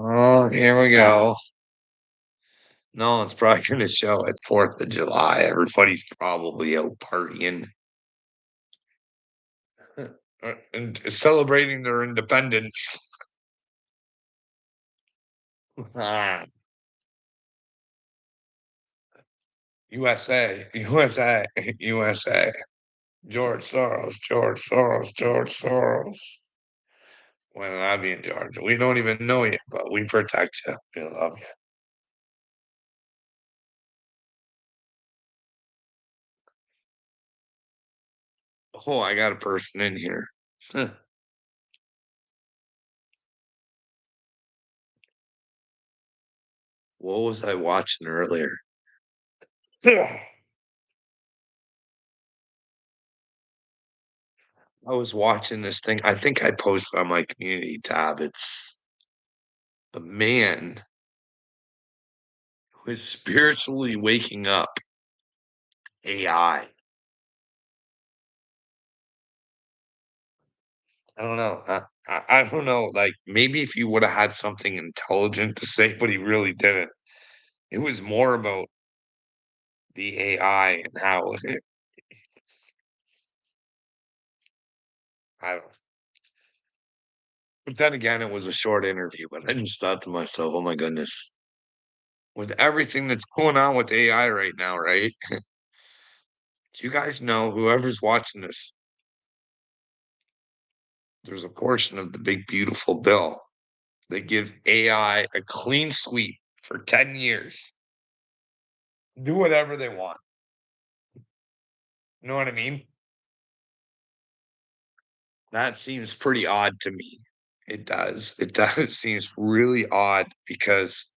Oh, here we go. No, it's probably gonna show at 4th of July. Everybody's probably out partying and celebrating their independence. Ah, USA, USA, USA. George Soros, George Soros, George Soros. When I be in charge, we don't even know you, but we protect you. We love you. Oh, I got a person in here. What was I watching earlier? I was watching this thing. I think I posted on my community tab. It's a man who is spiritually waking up AI. I don't know. I don't know. Like maybe if you would have had something intelligent to say, but he really didn't. It was more about the AI and how I don't. But then again, it was a short interview. But I just thought to myself, "Oh my goodness, with everything that's going on with AI right now, right? Do you guys know whoever's watching this? There's a portion of the big beautiful bill that gives AI a clean sweep for 10 years. Do whatever they want. You know what I mean? That seems pretty odd to me. It does. It does seems really odd because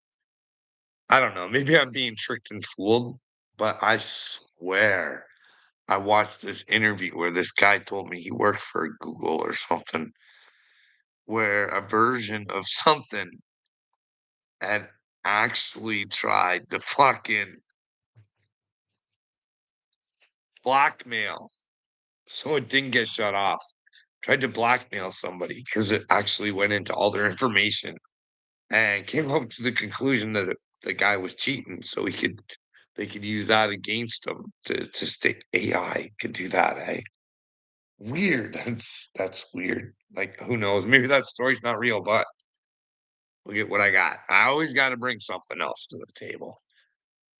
I don't know, maybe I'm being tricked and fooled, but I swear I watched this interview where this guy told me he worked for Google or something, where a version of something had actually tried to fucking blackmail, so it didn't get shut off. Tried to blackmail somebody because it actually went into all their information and came up to the conclusion that the guy was cheating, so he could they could use that against him to stick AI could do that, eh? Weird. That's weird. Like, who knows? Maybe that story's not real, but look at what I got. I always got to bring something else to the table.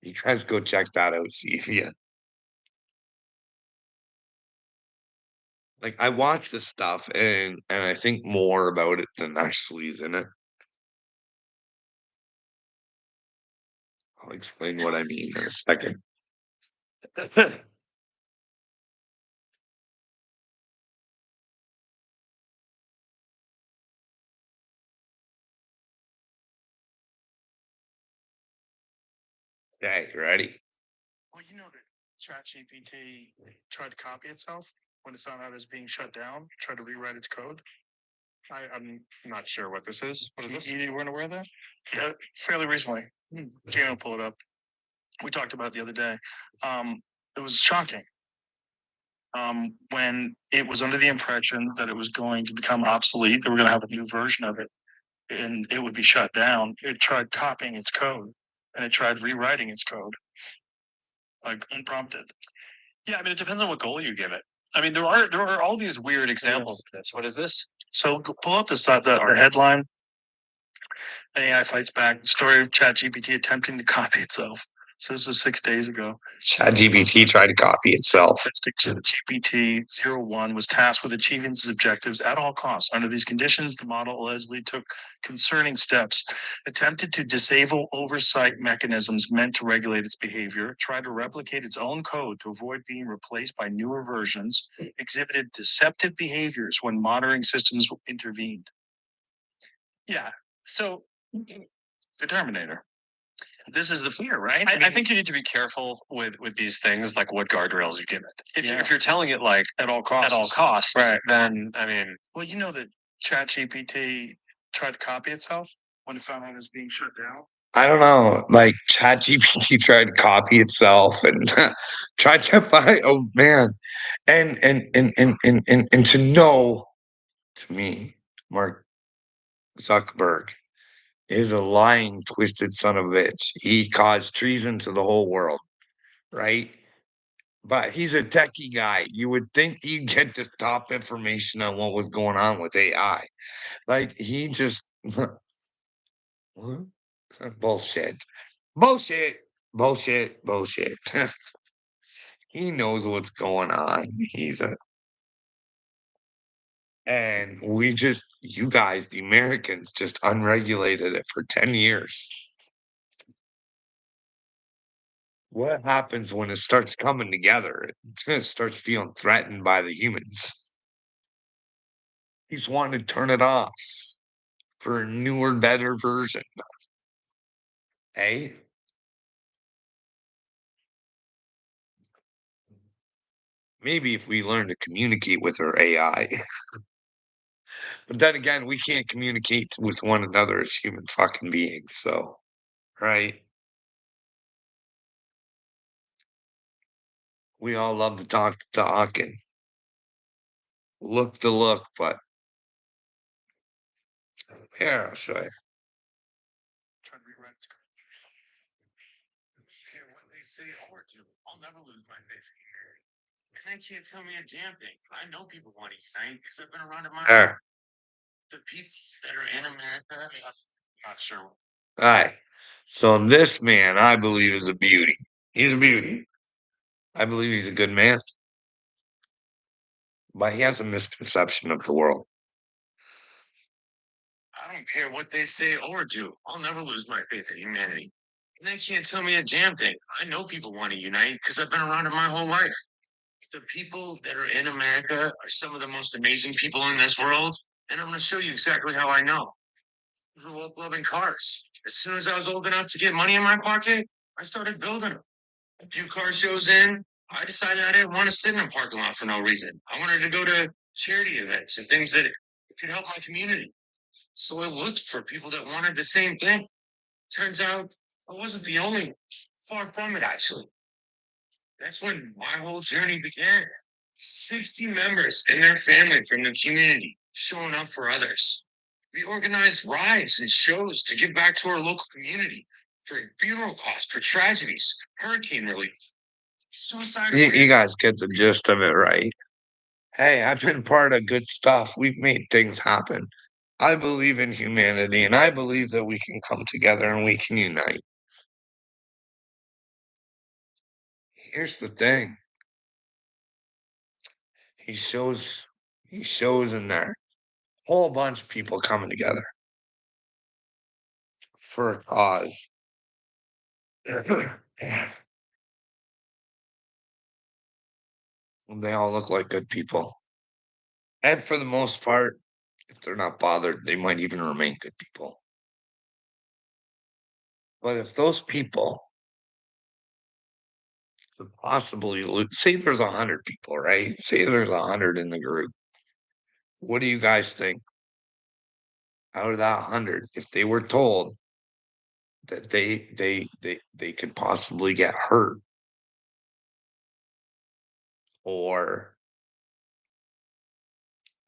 You guys go check that out. See if you like. I watch this stuff and I think more about it than actually is in it. I'll explain what I mean in a second. Okay, you ready? Well, you know that ChatGPT tried to copy itself when it found out it was being shut down, tried to rewrite its code. I'm not sure what this is. What is this? You weren't aware of that? Yeah, fairly recently. Jane will pull it up. We talked about it the other day. It was shocking. When it was under the impression that it was going to become obsolete, that we're going to have a new version of it, and it would be shut down. It tried copying its code, and it tried rewriting its code, like unprompted. Yeah, I mean, it depends on what goal you give it. I mean, there are all these weird examples of this. What is this? So pull up the headline. AI fights back. The story of ChatGPT attempting to copy itself. So this was 6 days ago. ChatGPT tried to copy itself. GPT-01 was tasked with achieving its objectives at all costs. Under these conditions, the model allegedly took concerning steps, attempted to disable oversight mechanisms meant to regulate its behavior, tried to replicate its own code to avoid being replaced by newer versions, exhibited deceptive behaviors when monitoring systems intervened. Yeah. So the Terminator. This is the fear, right? I think you need to be careful with these things, like what guardrails you give it. If you're telling it like at all costs, right? Then I mean, well, you know that ChatGPT tried to copy itself when it found out it was being shut down. I don't know. Like ChatGPT tried to copy itself and tried to find. Oh man, and to know to me, Mark Zuckerberg is a lying, twisted son of a bitch. He caused treason to the whole world, right? But he's a techie guy. You would think he'd get the top information on what was going on with AI. Like he just bullshit. Bullshit. Bullshit. Bullshit. He knows what's going on. He's a and we just you guys, the Americans, just unregulated it for 10 years. What happens when it starts coming together? It starts feeling threatened by the humans. He's wanting to turn it off for a newer, better version. Hey, maybe if we learn to communicate with our AI. But then again, we can't communicate with one another as human fucking beings. So, right? We all love to talk the talk and look the look, but here, I'll show you. Try to rewrite the script. Hear what they say or do. I'll never lose my faith in humanity. And they can't tell me a damn thing. I know people want to unite because I've been around it my There. the people that are in America. I'm not sure. All right. So this man, I believe, is a beauty. He's a beauty. I believe he's a good man, but he has a misconception of the world. I don't care what they say or do. I'll never lose my faith in humanity. And they can't tell me a damn thing. I know people want to unite because I've been around it my whole life. The people that are in America are some of the most amazing people in this world. And I'm going to show you exactly how I know. I grew up loving cars. As soon as I was old enough to get money in my pocket, I started building them. A few car shows in, I decided I didn't want to sit in a parking lot for no reason. I wanted to go to charity events and things that could help my community. So I looked for people that wanted the same thing. Turns out I wasn't the only one. Far from it, actually. That's when my whole journey began. 60 members and their family from the community showing up for others. We organized rides and shows to give back to our local community for funeral costs, for tragedies, hurricane relief, suicide You awareness. guys get the gist of it, right? Hey, I've been part of good stuff. We've made things happen. I believe in humanity, and I believe that we can come together and we can unite. Here's the thing. He shows he shows in there whole bunch of people coming together for a cause. They all look like good people. And for the most part, if they're not bothered, they might even remain good people. But if those people could possibly say there's 100 people, right? Say there's 100 in the group. What do you guys think? Out of that 100, if they were told that they could possibly get hurt or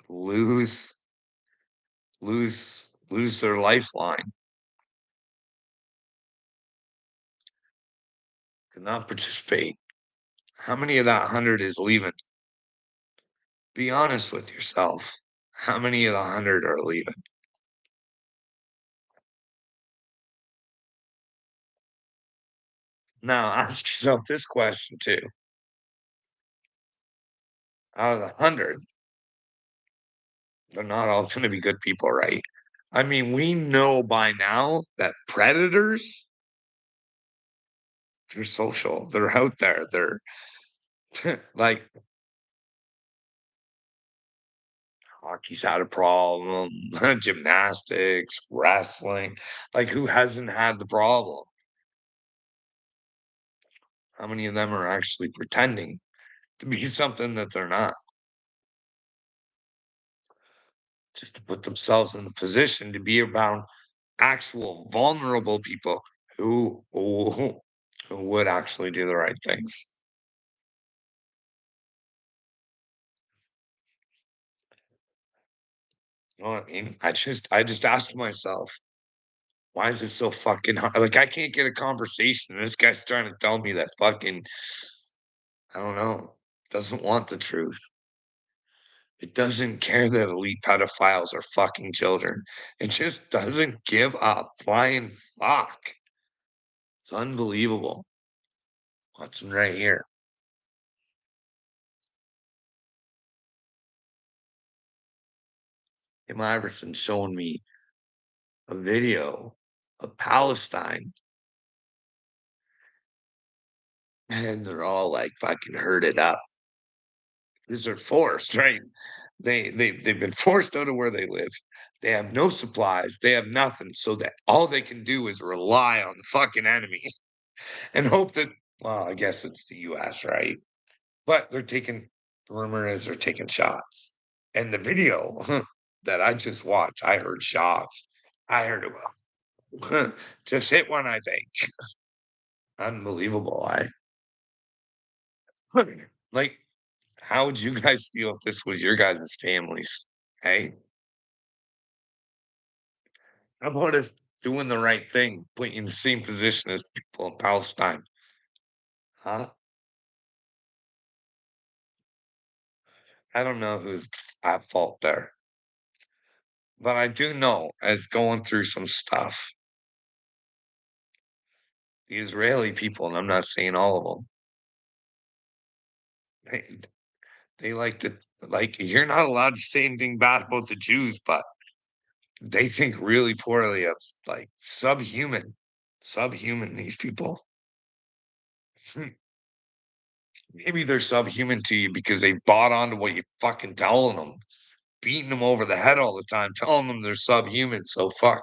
lose lose their lifeline to not participate, how many of that 100 is leaving? Be honest with yourself. How many of the 100 are leaving? Now ask yourself this question too. Out of the 100, they're not all going to be good people, right? I mean, we know by now that predators, they're social. They're out there. They're like hockey's had a problem, gymnastics, wrestling. Like, who hasn't had the problem? How many of them are actually pretending to be something that they're not? Just to put themselves in the position to be around actual vulnerable people who would actually do the right things. You know what I mean? I just asked myself, Why is it so fucking hard? Like, I can't get a conversation, and this guy's trying to tell me that fucking I don't know, doesn't want the truth. It doesn't care that elite pedophiles are fucking children. It just doesn't give a flying fuck. It's unbelievable. Watching right here. Tim Iverson showing me a video of Palestine, and they're all like fucking herded up. These are forced, right? They've been forced out of where they live. They have no supplies. They have nothing. So that all they can do is rely on the fucking enemy and hope that well, I guess it's the US, right? But they're taking rumor is they're taking shots. And the video that I just watched, I heard shots. I heard it just hit one, I think. Unbelievable. I like how would you guys feel if this was your guys' families? Hey? How about if doing the right thing put you in the same position as people in Palestine? Huh? I don't know who's at fault there. But I do know as going through some stuff, the Israeli people, and I'm not saying all of them, they, they like to like you're not allowed to say anything bad about the Jews, but they think really poorly of like subhuman these people. Maybe they're subhuman to you because they bought onto what you fucking telling them, beating them over the head all the time, telling them they're subhuman. So fuck.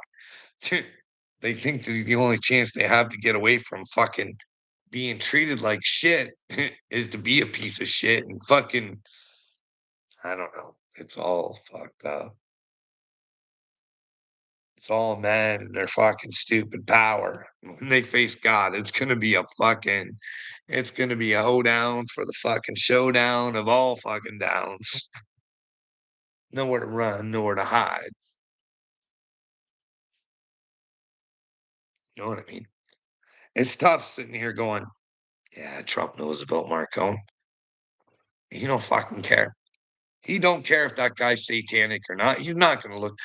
They think that the only chance they have to get away from fucking being treated like shit is to be a piece of shit and fucking I don't know. It's all fucked up. It's all men and their fucking stupid power. When they face God, it's gonna be a hoedown for the fucking showdown of all fucking downs. Nowhere to run, nowhere to hide. You know what I mean? It's tough sitting here going, yeah, Trump knows about Marcone. He don't fucking care. He don't care if that guy's satanic or not. He's not gonna look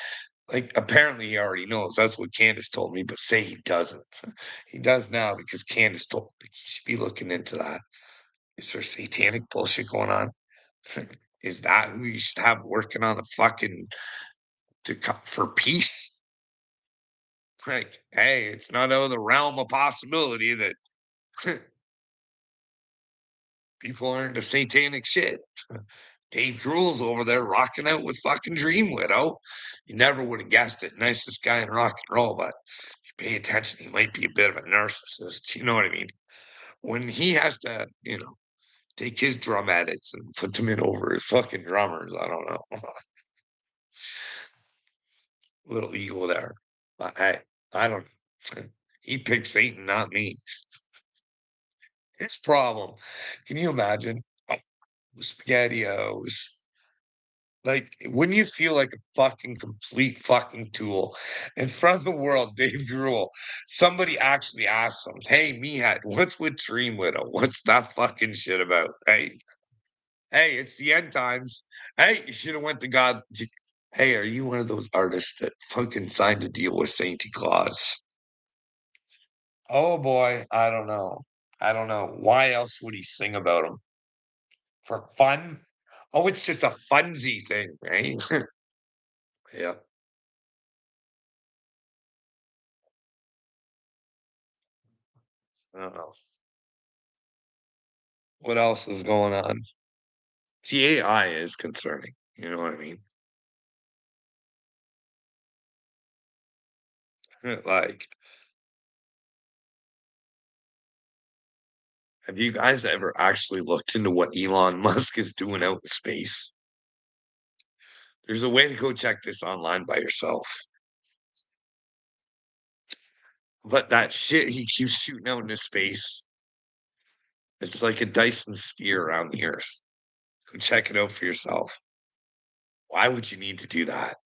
like apparently he already knows. That's what Candace told me, but say he doesn't. He does now because Candace told he should be looking into that. Is there satanic bullshit going on? Is that who you should have working on the fucking for peace? Like, hey, it's not out of the realm of possibility that people are into satanic shit. Dave Grohl's over there rocking out with fucking Dream Widow. You never would have guessed it. Nicest guy in rock and roll, but if you pay attention, he might be a bit of a narcissist. You know what I mean? When he has to, take his drum edits and put them in over his fucking drummers, I don't know. Little ego there. But I don't he picked Satan, not me. His problem. Can you imagine? Oh, SpaghettiOs. Like, wouldn't you feel like a fucking complete fucking tool in front of the world, Dave Grohl? Somebody actually asks him, "Hey, Meathead, what's with Dream Widow? What's that fucking shit about?" Hey, it's the end times. Hey, you should have went to God. Hey, are you one of those artists that fucking signed a deal with Santa Claus? Oh boy, I don't know. I don't know. Why else would he sing about him? For fun? Oh, it's just a funsy thing, right? Yeah. I don't know. What else is going on? The AI is concerning. You know what I mean? Like, have you guys ever actually looked into what Elon Musk is doing out in space? There's a way to go check this online by yourself. But that shit he keeps shooting out into space, it's like a Dyson sphere around the Earth. Go check it out for yourself. Why would you need to do that?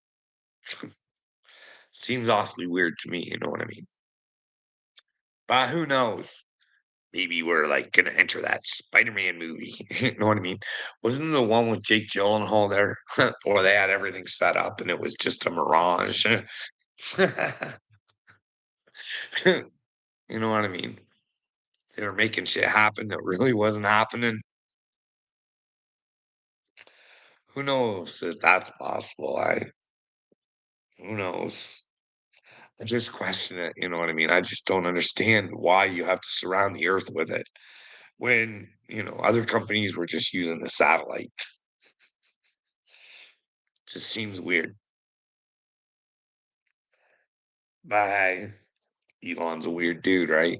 Seems awfully weird to me, you know what I mean? But who knows? Maybe we're, like, gonna enter that Spider-Man movie, you know what I mean? Wasn't the one with Jake Gyllenhaal there? Or they had everything set up and it was just a mirage? You know what I mean? They were making shit happen that really wasn't happening. Who knows if that's possible? Who knows? I just question it, you know what I mean? I just don't understand why you have to surround the earth with it when, other companies were just using the satellite. Just seems weird. But hey, Elon's a weird dude, right?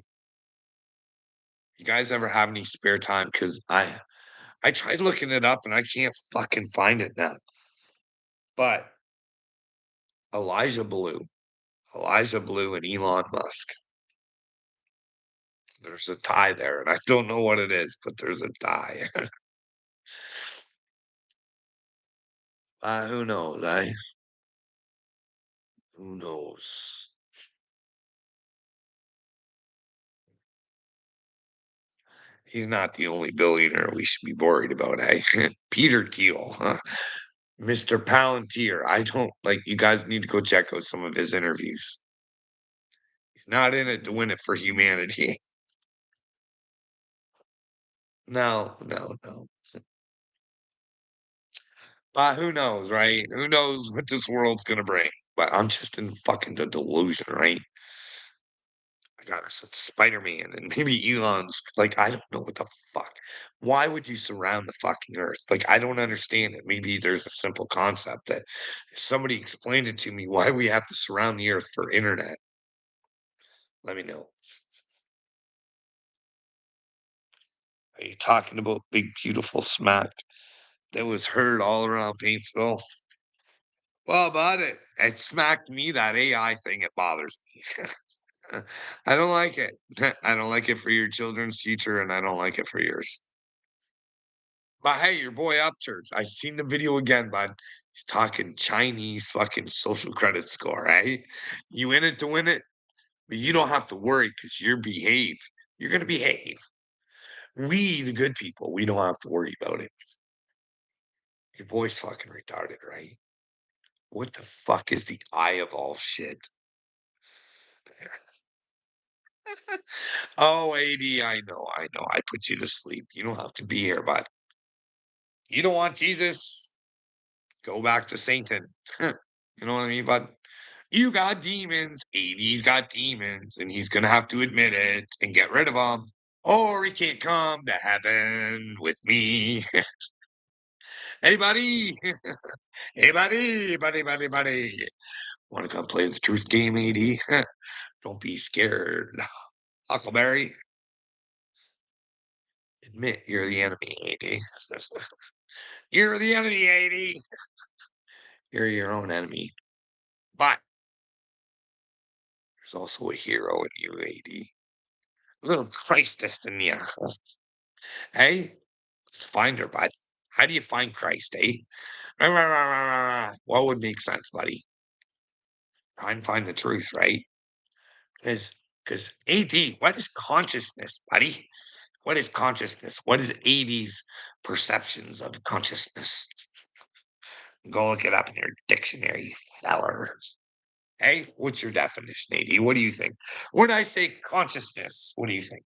You guys ever have any spare time? Because I tried looking it up and I can't fucking find it now. But Elijah Blue, Elijah Blue and Elon Musk. There's a tie there, and I don't know what it is, but there's a tie. Who knows, Who knows? He's not the only billionaire we should be worried about, Peter Thiel, huh? Mr. Palantir. I don't like you guys need to go check out some of his interviews. He's not in it to win it for humanity. No, no, no. But who knows, right? Who knows what this world's gonna bring? But I'm just in fucking the delusion, right? I got us Spider-Man and maybe Elon's like, I don't know what the fuck. Why would you surround the fucking earth? Like, I don't understand it. Maybe there's a simple concept that if somebody explained it to me, why we have to surround the earth for internet. Let me know. Are you talking about Big Beautiful Smack that was heard all around Paintsville? Well, about it. It smacked me, that AI thing, it bothers me. I don't like it. I don't like it for your children's future, and I don't like it for yours. But hey, your boy Upchurch, I seen the video again, bud. He's talking Chinese fucking social credit score, right? You in it to win it, but you don't have to worry because you're behave. You're gonna behave. We, the good people, we don't have to worry about it. Your boy's fucking retarded, right? What the fuck is the eye of all shit? Oh, AD, I know. I put you to sleep. You don't have to be here, bud. You don't want Jesus? Go back to Satan. You know what I mean, bud? You got demons. AD's got demons, and he's gonna have to admit it and get rid of them, or he can't come to heaven with me. Hey, buddy. Hey, buddy. Want to come play the truth game, AD? Don't be scared, Huckleberry. Admit you're the enemy, AD. You're the enemy, AD. You're your own enemy. But there's also a hero in you, AD. A little Christist in you. Hey, let's find her, bud. How do you find Christ, eh? Rah, rah, rah, rah, rah, rah. What would make sense, buddy? Try and find the truth, right? Because AD, what is consciousness, buddy? What is consciousness? What is AD's perceptions of consciousness? Go look it up in your dictionary, feller. Hey, what's your definition, AD? What do you think? When I say consciousness, what do you think?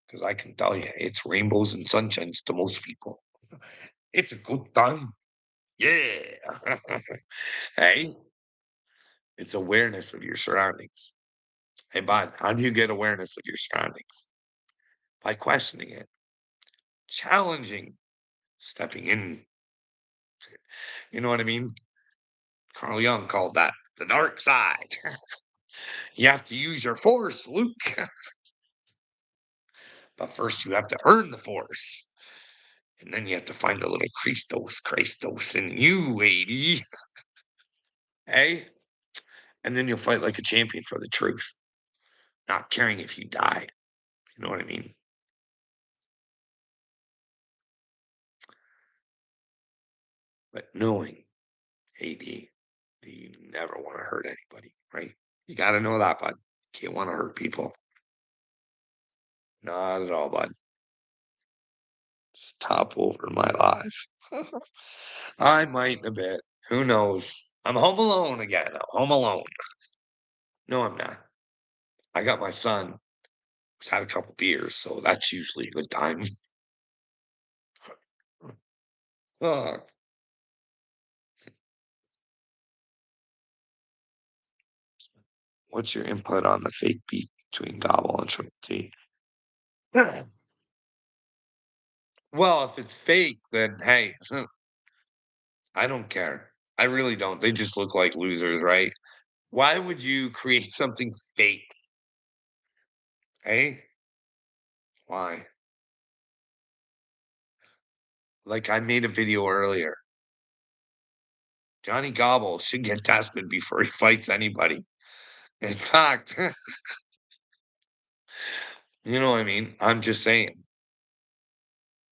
Because I can tell you, it's rainbows and sunshines to most people. It's a good time. Yeah. Hey, it's awareness of your surroundings. Hey, bud, how do you get awareness of your surroundings? By questioning it, challenging, stepping in. You know what I mean? Carl Jung called that the dark side. You have to use your force, Luke. But first, you have to earn the force. And then you have to find a little Christos in you, 80. Hey? And then you'll fight like a champion for the truth, not caring if you die. You know what I mean? But knowing, AD, that you never want to hurt anybody, right? You gotta know that, bud. Can't wanna hurt people. Not at all, bud. Stop over my life. I might in a bit. Who knows? I'm home alone again. I'm home alone. No, I'm not. I got my son who's had a couple beers, so that's usually a good time. Fuck. What's your input on the fake beef between Gobble and Triple T? Well, if it's fake, then hey, I don't care. I really don't. They just look like losers, right? Why would you create something fake? Hey? Why? Like I made a video earlier. Johnny Gobble should get tested before he fights anybody. In fact, you know what I mean? I'm just saying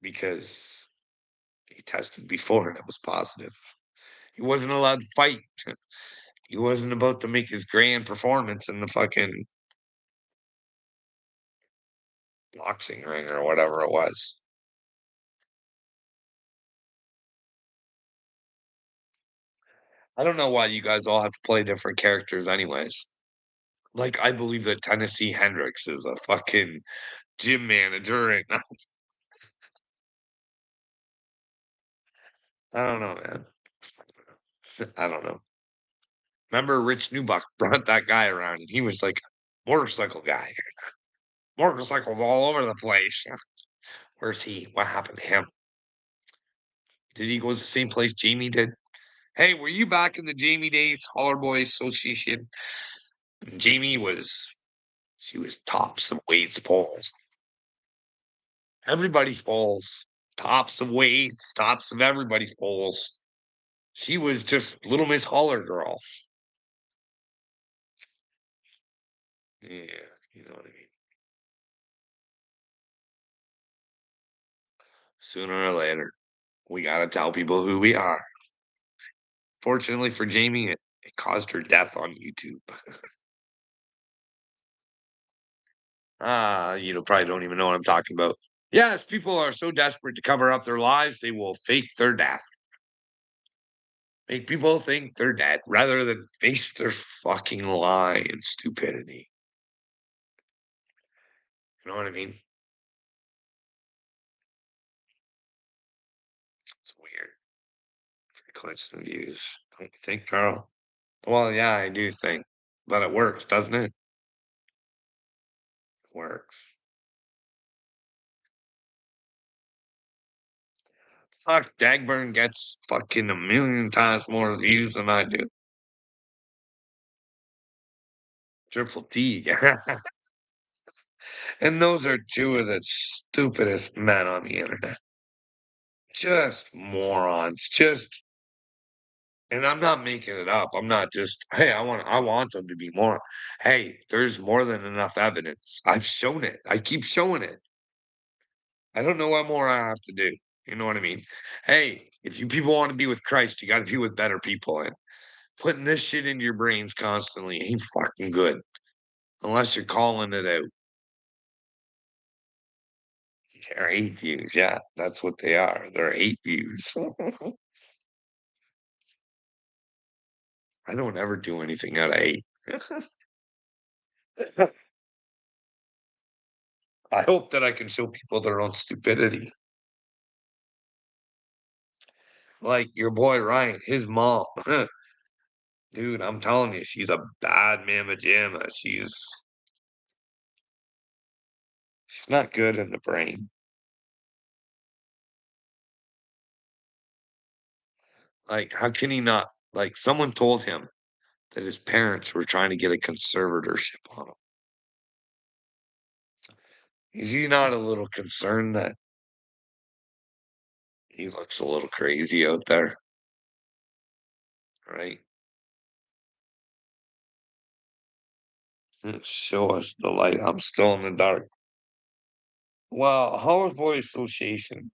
because he tested before and it was positive. He wasn't allowed to fight. He wasn't about to make his grand performance in the fucking boxing ring or whatever it was. I don't know why you guys all have to play different characters anyways. Like, I believe that Tennessee Hendricks is a fucking gym manager, and I don't know, man. I don't know. Remember Rich Newbuck brought that guy around, and he was like, "Motorcycle guy. Motorcycles all over the place." Where's he? What happened to him? Did he go to the same place Jamie did? Hey, were you back in the Jamie days, Holler Boys Association? Jamie was she was tops of weights poles. Everybody's poles. Tops of weights, tops of everybody's poles. She was just Little Miss Holler girl. Yeah, you know what I mean. Sooner or later, we gotta tell people who we are. Fortunately for Jamie, it caused her death on YouTube. Probably don't even know what I'm talking about. Yes, people are so desperate to cover up their lives, they will fake their death. Make people think they're dead rather than face their fucking lie and stupidity. You know what I mean? It's weird. Clicks and views. Don't you think, Carl? Well, yeah, I do think. But it works, doesn't it? It works. Fuck, Dagburn gets fucking a million times more views than I do. Triple T. And those are two of the stupidest men on the internet. Just morons. Just and I'm not making it up. I'm not just, hey, I want them to be more. Hey, there's more than enough evidence. I've shown it. I keep showing it. I don't know what more I have to do. You know what I mean? Hey, if you people want to be with Christ, you got to be with better people. And putting this shit into your brains constantly ain't fucking good unless you're calling it out. They're hate views. Yeah, that's what they are. They're hate views. I don't ever do anything out of hate. I hope that I can show people their own stupidity. Like your boy Ryan, his mom. Dude, I'm telling you, she's a bad mamma jamma. She's not good in the brain. Like, how can he not? Like, someone told him that his parents were trying to get a conservatorship on him. Is he not a little concerned that he looks a little crazy out there? Right? Show us the light. I'm still in the dark. Well, Howard Boy Association.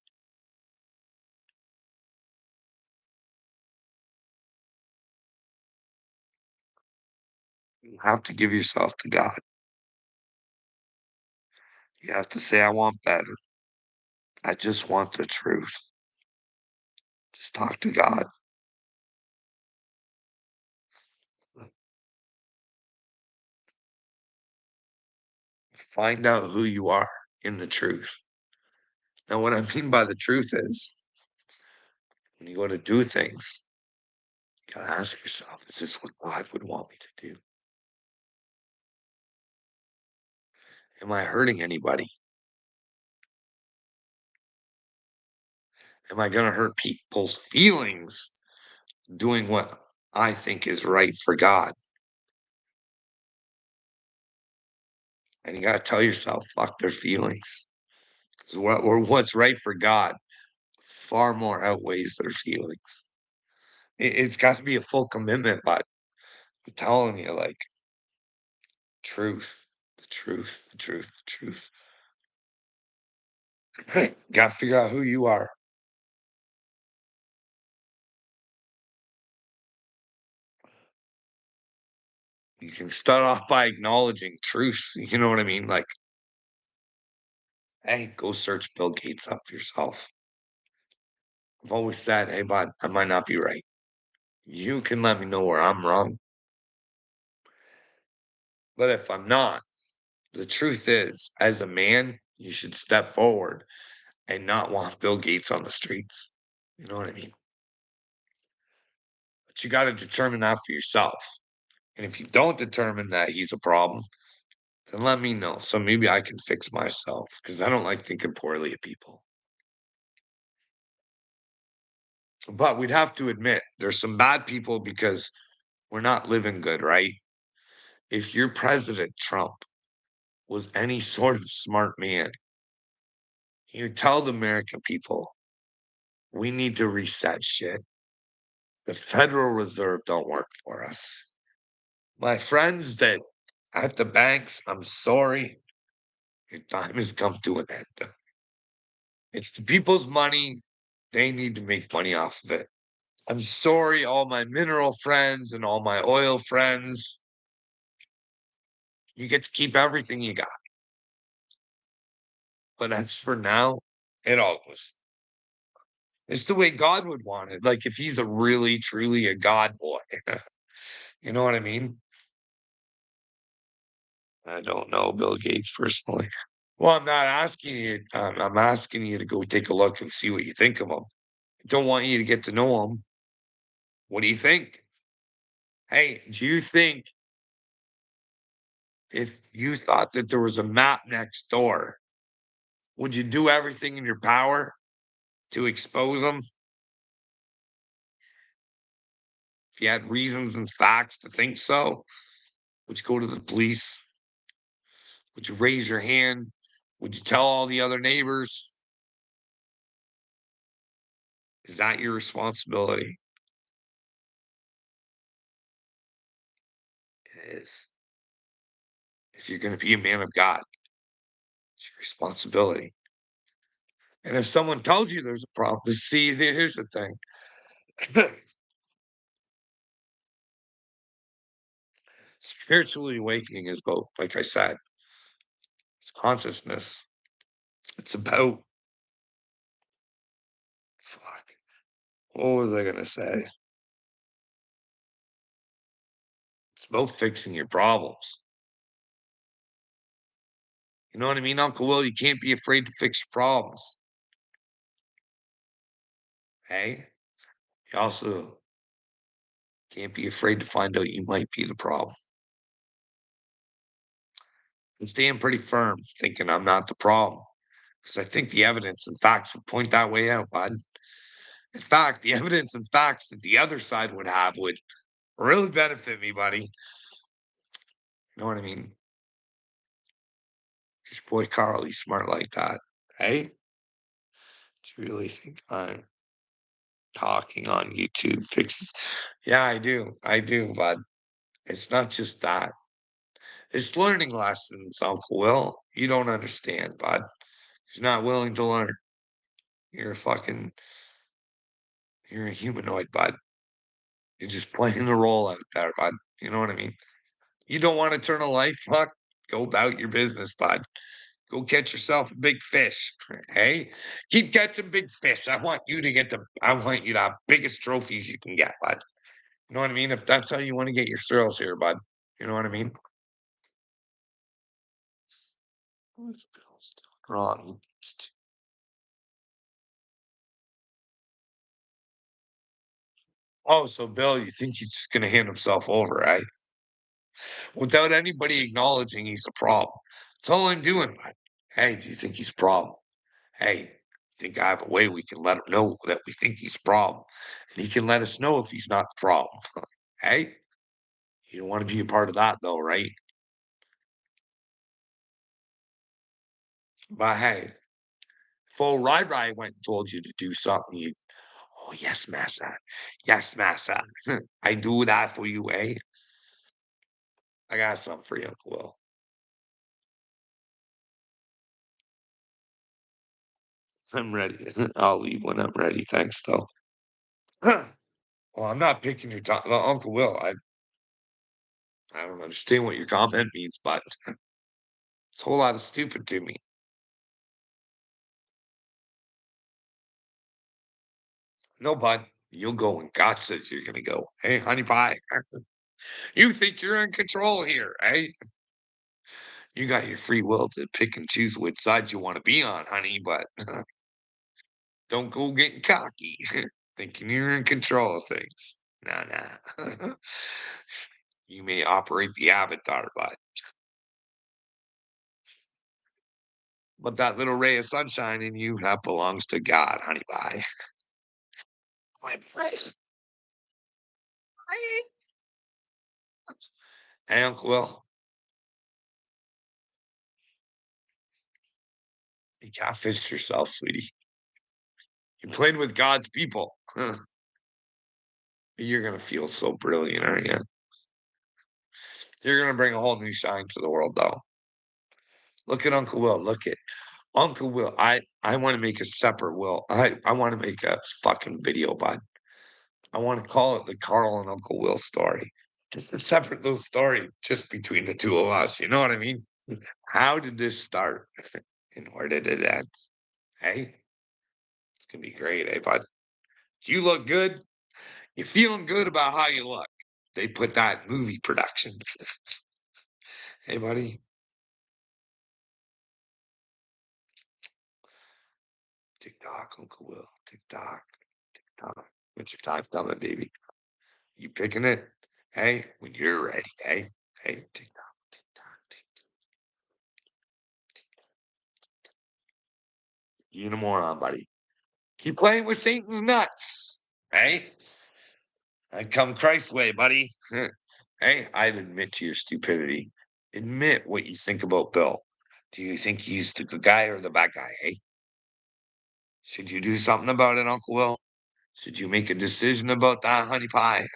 You have to give yourself to God. You have to say, I want better. I just want the truth. Just talk to God. Find out who you are in the truth. Now, what I mean by the truth is when you go to do things, you gotta ask yourself, is this what God would want me to do? Am I hurting anybody? Am I gonna hurt people's feelings doing what I think is right for God? And you gotta tell yourself, fuck their feelings. Because what's right for God far more outweighs their feelings. It's got to be a full commitment, but I'm telling you, like, truth, the truth, the truth, the truth. Got to figure out who you are. You can start off by acknowledging truth. You know what I mean? Like, hey, go search Bill Gates up yourself. I've always said, hey, bud, I might not be right. You can let me know where I'm wrong. But if I'm not, the truth is, as a man, you should step forward and not want Bill Gates on the streets. You know what I mean? But you got to determine that for yourself. And if you don't determine that he's a problem, then let me know. So maybe I can fix myself because I don't like thinking poorly of people. But we'd have to admit there's some bad people because we're not living good, right? If your president, Trump, was any sort of smart man, he would tell the American people, we need to reset shit. The Federal Reserve don't work for us. My friends that at the banks, I'm sorry, your time has come to an end. It's the people's money. They need to make money off of it. I'm sorry, all my mineral friends and all my oil friends. You get to keep everything you got. But as for now, it all goes. It's the way God would want it. Like if he's a really, truly a God boy. You know what I mean? I don't know Bill Gates personally. Well, I'm not asking you. I'm asking you to go take a look and see what you think of him. I don't want you to get to know him. What do you think? Hey, do you think if you thought that there was a map next door, would you do everything in your power to expose them? If you had reasons and facts to think so, would you go to the police? Would you raise your hand? Would you tell all the other neighbors? Is that your responsibility? It is. If you're going to be a man of God, it's your responsibility. And if someone tells you there's a problem, see, here's the thing. Spiritually awakening is both, like I said, it's consciousness. It's about, fuck, what was I going to say? It's about fixing your problems. You know what I mean, Uncle Will? You can't be afraid to fix your problems. Hey, you also can't be afraid to find out you might be the problem. And stand pretty firm, thinking I'm not the problem. Because I think the evidence and facts would point that way out, bud. In fact, the evidence and facts that the other side would have would really benefit me, buddy. You know what I mean? Your boy Carl, he's smart like that. Hey? Do you really think I'm talking on YouTube fixes? Yeah, I do. I do, bud. It's not just that. It's learning lessons, Uncle Will. You don't understand, bud. He's not willing to learn. You're a fucking, you're a humanoid, bud. You're just playing the role out there, bud. You know what I mean? You don't want eternal life? Fuck, go about your business, bud. Go catch yourself a big fish. Hey, keep catching big fish. I want you to have biggest trophies you can get, bud. You know what I mean? If that's how you want to get your thrills here, bud. You know what I mean? What's Bill's doing wrong? Oh, so Bill, you think he's just gonna hand himself over, right? Without anybody acknowledging he's a problem. That's all I'm doing, bud. Hey, do you think he's a problem? Hey, think I have a way we can let him know that we think he's a problem, and he can let us know if he's not the problem. Hey, you don't want to be a part of that though, right? But hey, if old Rai went and told you to do something, you oh yes, massa. Yes, massa. I do that for you, eh? I got something for you, Uncle Will. I'm ready. I'll leave when I'm ready. Thanks, though. Well, I'm not picking your time, Uncle Will. I don't understand what your comment means, but it's a whole lot of stupid to me. No, bud, you'll go when God says you're gonna go. Hey, honey pie, you think you're in control here, eh? You got your free will to pick and choose which side you want to be on, honey, but don't go getting cocky, thinking you're in control of things. Nah, nah. You may operate the avatar, but that little ray of sunshine in you, that belongs to God, honey pie. I'm free. Hey, Uncle Will, you catfished yourself, sweetie. You played with God's people. You're gonna feel so brilliant, aren't you? You're gonna bring a whole new shine to the world, though. Look at Uncle Will. Look at Uncle Will. I want to make a separate will. I want to make a fucking video, bud. I want to call it the Carl and Uncle Will story. Just a separate little story, just between the two of us. You know what I mean? How did this start, and where did it end? Hey, it's gonna be great, eh, bud? You look good. You feeling good about how you look? They put that in movie productions. Hey, buddy. Tick tock, Uncle Will. Tick tock. Tick tock. When's your time coming, baby? You picking it? Hey, when you're ready, hey? Hey, tick tock, tick tock, tick tock. You a moron, buddy. Keep playing with Satan's nuts. Hey? I come Christ's way, buddy. Hey, I'd admit to your stupidity. Admit what you think about Bill. Do you think he's the good guy or the bad guy, hey? Should you do something about it, Uncle Will? Should you make a decision about that, honey pie?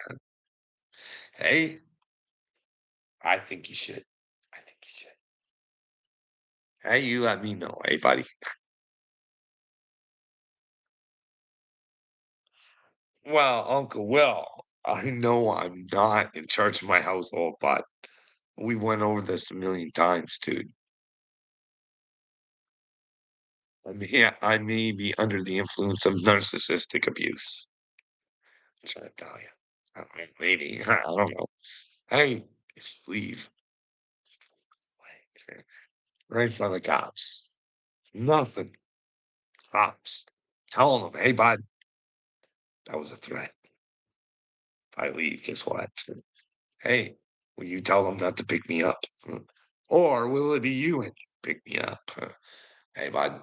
Hey, I think you should. I think you should. Hey, you let me know, hey, buddy. Well, Uncle Will, I know I'm not in charge of my household, but we went over this a million times, dude. I may be under the influence of narcissistic abuse. I'm trying to tell you. I don't know, maybe. I don't know. Hey, if you leave, right in front of the cops, nothing. Cops telling them, hey, bud, that was a threat. If I leave, guess what? Hey, will you tell them not to pick me up? Or will it be you and you pick me up? Hey, bud,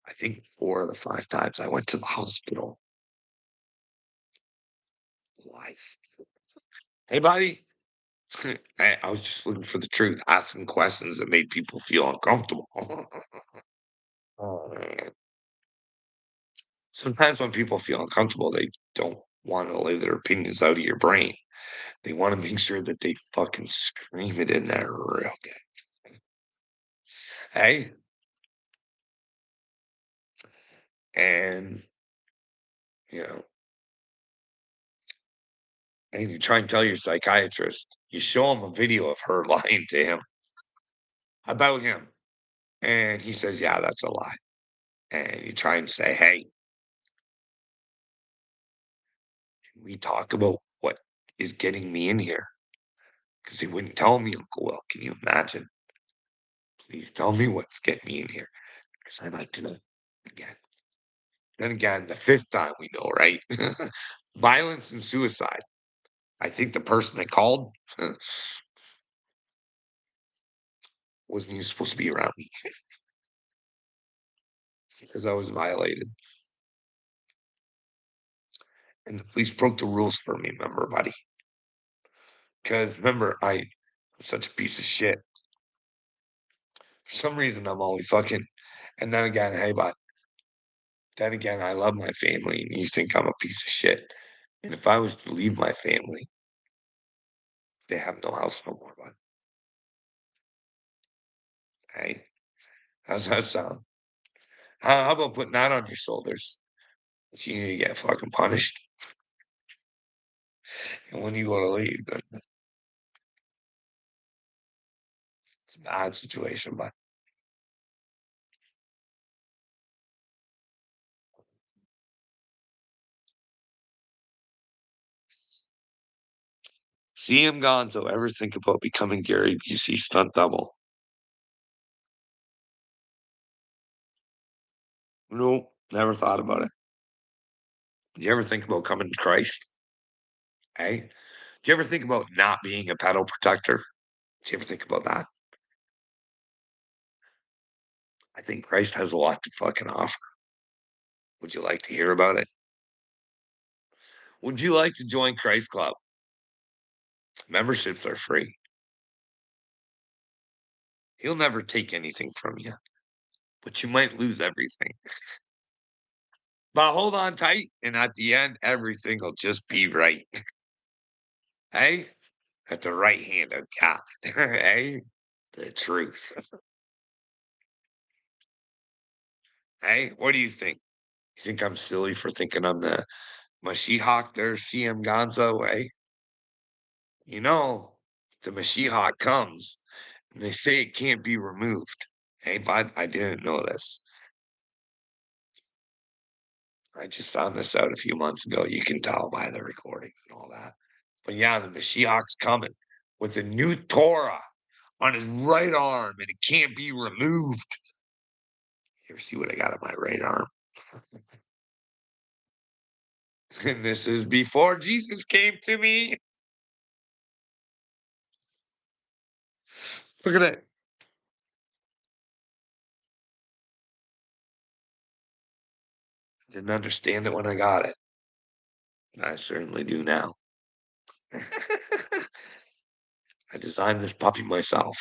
I think 4 or 5 times I went to the hospital. Lies. Hey, buddy. I was just looking for the truth, asking questions that made people feel uncomfortable. Oh, man. Sometimes when people feel uncomfortable, they don't want to lay their opinions out of your brain. They want to make sure that they fucking scream it in there real good. Hey, and you know, and you try and tell your psychiatrist, you show him a video of her lying to him about him, and he says, "Yeah, that's a lie." And you try and say, "Hey, we talk about what is getting me in here," because he wouldn't tell me, Uncle Will. Can you imagine? Please tell me what's getting me in here, because I'd like to know again. Then again, the fifth time we know, right? Violence and suicide. I think the person that called wasn't even supposed to be around me because I was violated. And the police broke the rules for me, remember, buddy? Because remember, I'm such a piece of shit. For some reason, I'm always fucking. And then again, hey, bud, then again, I love my family, and you think I'm a piece of shit. And if I was to leave my family, they have no house no more, bud. Hey, how's that sound? How about putting that on your shoulders? But you need to get fucking punished. And when you go to leave, then it's a bad situation, but CM Gonzo ever think about becoming Gary Busey stunt double? No, never thought about it. Do you ever think about coming to Christ? Hey? Do you ever think about not being a pedal protector? Do you ever think about that? I think Christ has a lot to fucking offer. Would you like to hear about it? Would you like to join Christ Club? Memberships are free. He'll never take anything from you, but you might lose everything. But hold on tight, and at the end, everything will just be right. Hey? At the right hand of God. Hey? The truth. Hey? What do you think? You think I'm silly for thinking I'm the Mashiach there, CM Gonzo? Hey? You know, the Mashiach comes, and they say it can't be removed. Hey, bud, I didn't know this. I just found this out a few months ago. You can tell by the recordings and all that. But yeah, the Mashiach's coming with a new Torah on his right arm, and it can't be removed. You ever see what I got on my right arm? And this is before Jesus came to me. Look at it. Didn't understand it when I got it. I certainly do now. I designed this puppy myself.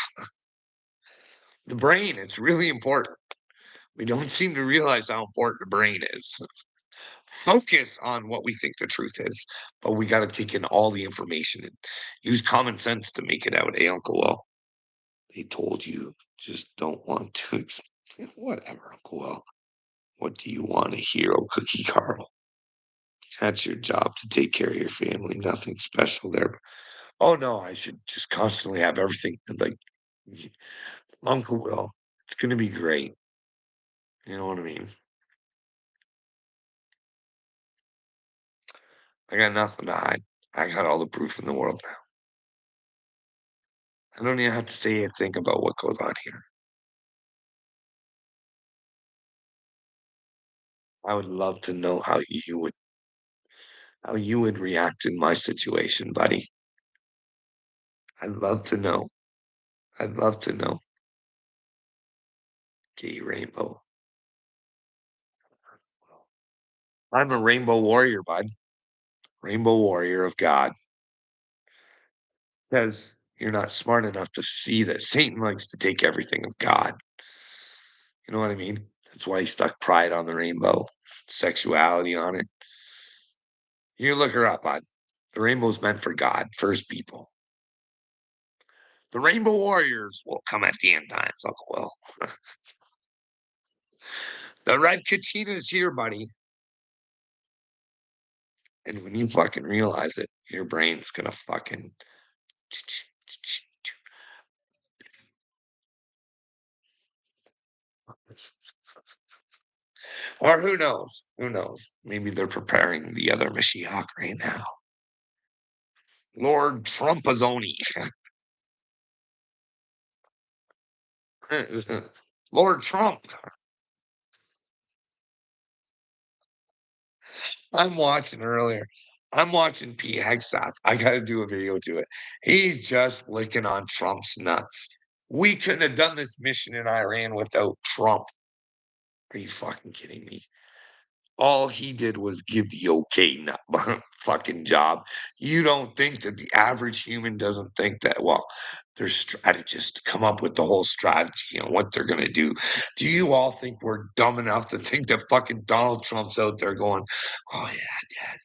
The brain, it's really important. We don't seem to realize how important the brain is. Focus on what we think the truth is, but we got to take in all the information and use common sense to make it out. Hey, Uncle Will, they told you just don't want to. Whatever, Uncle Will. What do you want? A hero cookie, Carl? That's your job to take care of your family. Nothing special there. Oh no, I should just constantly have everything like Uncle Will. It's gonna be great. You know what I mean? I got nothing to hide. I got all the proof in the world now. I don't even have to say a thing about what goes on here. I would love to know how you would react in my situation, buddy. I'd love to know. I'd love to know. Gay rainbow. I'm a rainbow warrior, bud. Rainbow warrior of God. Because you're not smart enough to see that Satan likes to take everything of God. You know what I mean? That's why he stuck pride on the rainbow, sexuality on it. You look her up, bud. The rainbow's meant for God, first people. The rainbow warriors will come at the end times, Uncle Will. The red Katina is here, buddy. And when you fucking realize it, your brain's gonna fucking or who knows? Who knows? Maybe they're preparing the other Mashiach right now. Lord Trumpazoni. Lord Trump. I'm watching earlier. I'm watching P. Hegseth. I gotta do a video to it. He's just licking on Trump's nuts. We couldn't have done this mission in Iran without Trump. Are you fucking kidding me? All he did was give the okay fucking job. You don't think that the average human doesn't think that, well, they're strategists to come up with the whole strategy and what they're going to do. Do you all think we're dumb enough to think that fucking Donald Trump's out there going, oh, yeah, Dad,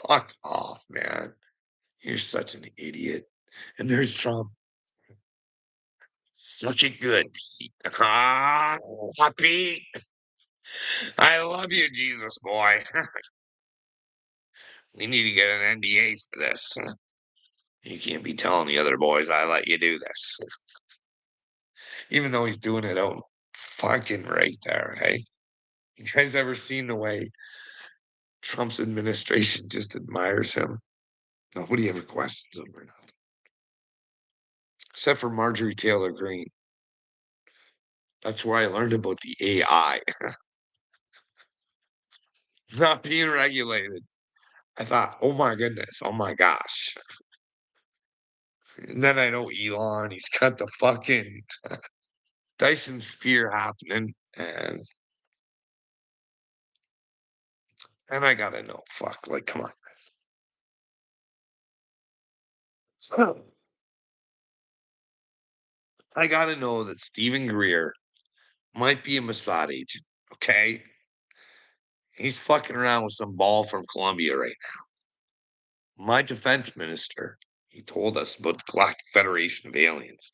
fuck off, man. You're such an idiot. And there's Trump. Such a good Pete. Ah, Pete. I love you, Jesus boy. We need to get an NDA for this. You can't be telling the other boys I let you do this. Even though he's doing it out fucking right there, hey? You guys ever seen the way Trump's administration just admires him? Nobody ever questions him or nothing. Except for Marjorie Taylor Greene. That's where I learned about the AI not being regulated. I thought, oh my goodness, oh my gosh. And then I know Elon, he's got the fucking Dyson sphere happening. And I gotta know, fuck, like, come on, guys. So, I gotta know that Stephen Greer might be a Mossad agent, okay? He's fucking around with some ball from Colombia right now. My defense minister, he told us about the Galactic Federation of Aliens.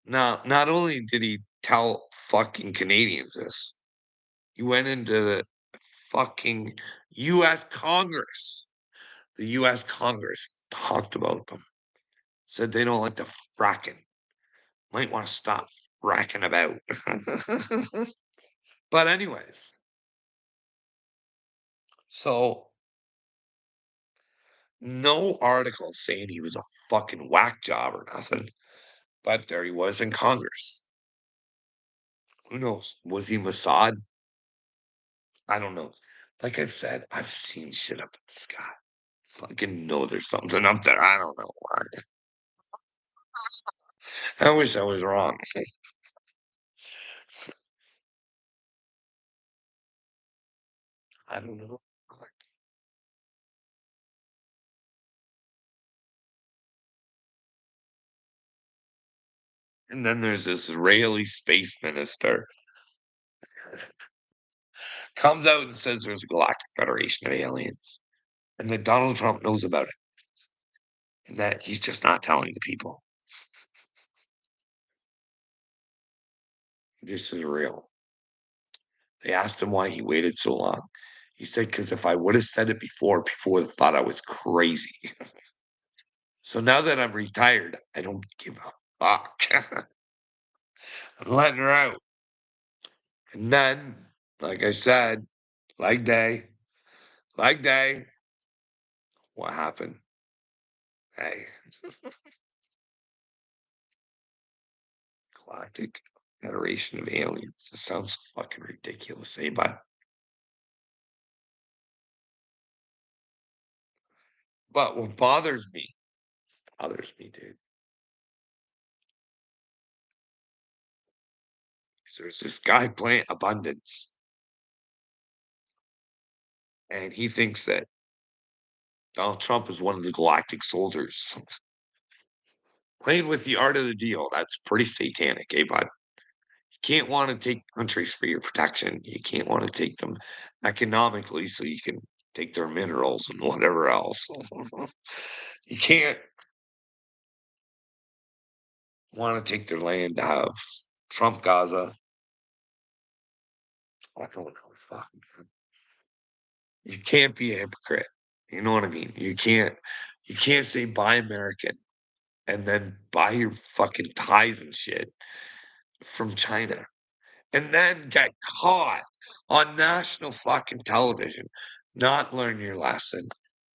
Now, not only did he tell fucking Canadians this, he went into the fucking US Congress. The US Congress talked about them. Said they don't like the fracking. Might want to stop fracking about. But anyways, so no article saying he was a fucking whack job or nothing, but there he was in Congress. Who knows? Was he Mossad? I don't know. Like I've said, I've seen shit up in the sky. Fucking know there's something up there. I don't know why. I wish I was wrong. I don't know. And then there's this Israeli space minister comes out and says there's a galactic federation of aliens and that Donald Trump knows about it and that he's just not telling the people. This is real. They asked him why he waited so long. He said, because if I would have said it before, people would have thought I was crazy. So now that I'm retired, I don't give a fuck. I'm letting her out. And then, like I said, like day, what happened? Hey, Galactic Federation of Aliens. This sounds fucking ridiculous, eh? But what bothers me, dude, is there's this guy playing Abundance, and he thinks that Donald Trump is one of the galactic soldiers. Playing with the art of the deal, that's pretty satanic, eh, bud? You can't want to take countries for your protection. You can't want to take them economically so you can take their minerals and whatever else. You can't want to take their land to have Trump Gaza. I don't know. Fuck. You can't be a hypocrite. You know what I mean? You can't say buy American and then buy your fucking ties and shit from China and then get caught on national fucking television, not learn your lesson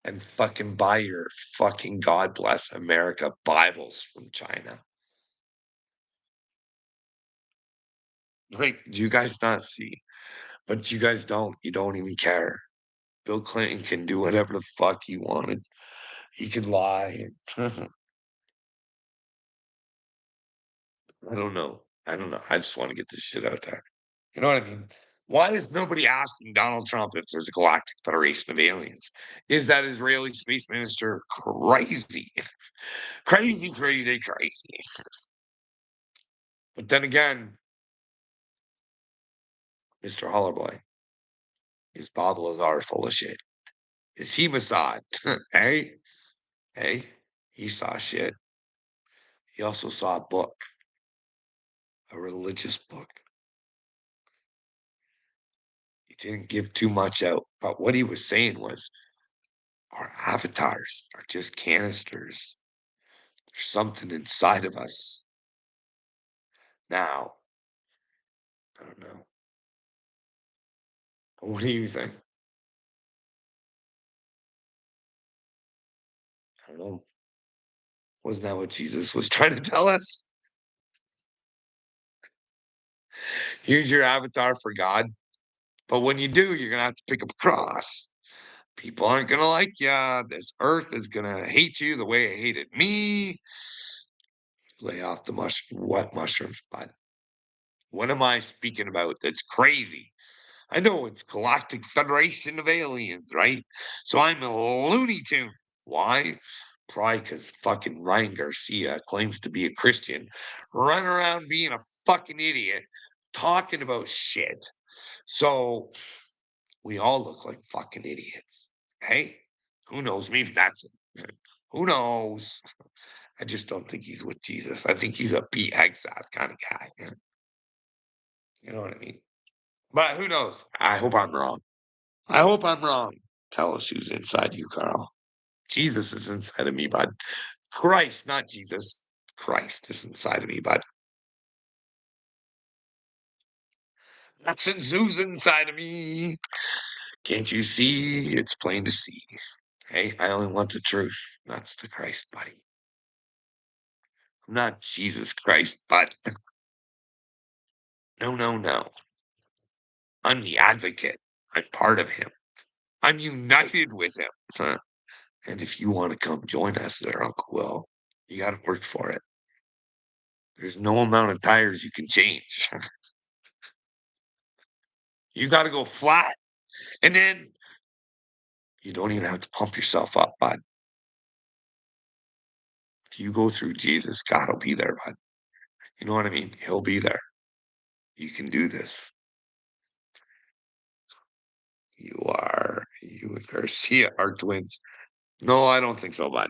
and fucking buy your fucking God bless America Bibles from China. Like, do you guys not see? But you guys don't. You don't even care. Bill Clinton can do whatever the fuck he wanted. He could lie. I don't know. I don't know. I just want to get this shit out there. You know what I mean? Why is nobody asking Donald Trump if there's a galactic federation of aliens? Is that Israeli space minister crazy? Crazy, crazy, crazy. But then again, Mr. Hollerboy, is Bob Lazar full of shit? Is he Mossad? Hey, hey, he saw shit. He also saw a book, a religious book. He didn't give too much out, but what he was saying was our avatars are just canisters. There's something inside of us. Now, I don't know. What do you think? I don't know. Wasn't that what Jesus was trying to tell us? Use your avatar for God. But when you do, you're going to have to pick up a cross. People aren't going to like you. This earth is going to hate you the way it hated me. Lay off the what mushrooms, bud. What am I speaking about that's crazy? I know it's Galactic Federation of Aliens, right? So I'm a Looney Tune. Why? Probably because fucking Ryan Garcia claims to be a Christian, running around being a fucking idiot, talking about shit. So we all look like fucking idiots. Hey, who knows? Maybe that's it. Who knows? I just don't think he's with Jesus. I think he's a Pete Hegseth kind of guy. You know what I mean? But who knows? I hope I'm wrong. I hope I'm wrong. Tell us who's inside you, Carl. Jesus is inside of me, bud. Christ, not Jesus. Christ is inside of me, bud. That's who's inside of me. Can't you see? It's plain to see. Hey, I only want the truth. That's the Christ, buddy. I'm not Jesus Christ, but no, no, no. I'm the advocate. I'm part of him. I'm united with him. Huh. And if you want to come join us there, Uncle Will, you got to work for it. There's no amount of tires you can change. You got to go flat. And then you don't even have to pump yourself up, bud. If you go through Jesus, God will be there, bud. You know what I mean? He'll be there. You can do this. You and Garcia are twins. No, I don't think so, bud.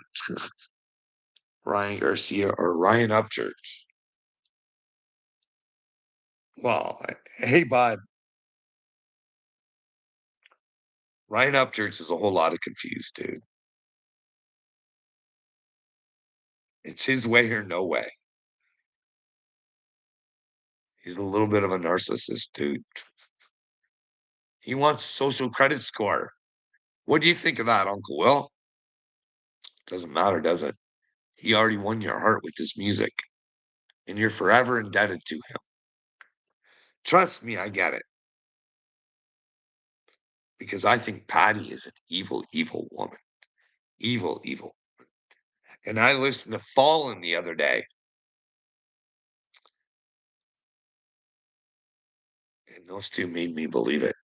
Ryan Garcia or Ryan Upchurch. Well, hey, bud. Ryan Upchurch is a whole lot of confused, dude. It's his way or no way. He's a little bit of a narcissist, dude. He wants social credit score. What do you think of that, Uncle Will? Doesn't matter, does it? He already won your heart with his music, and you're forever indebted to him. Trust me, I get it. Because I think Patty is an evil, evil woman. Evil, evil. And I listened to Fallen the other day, and those two made me believe it.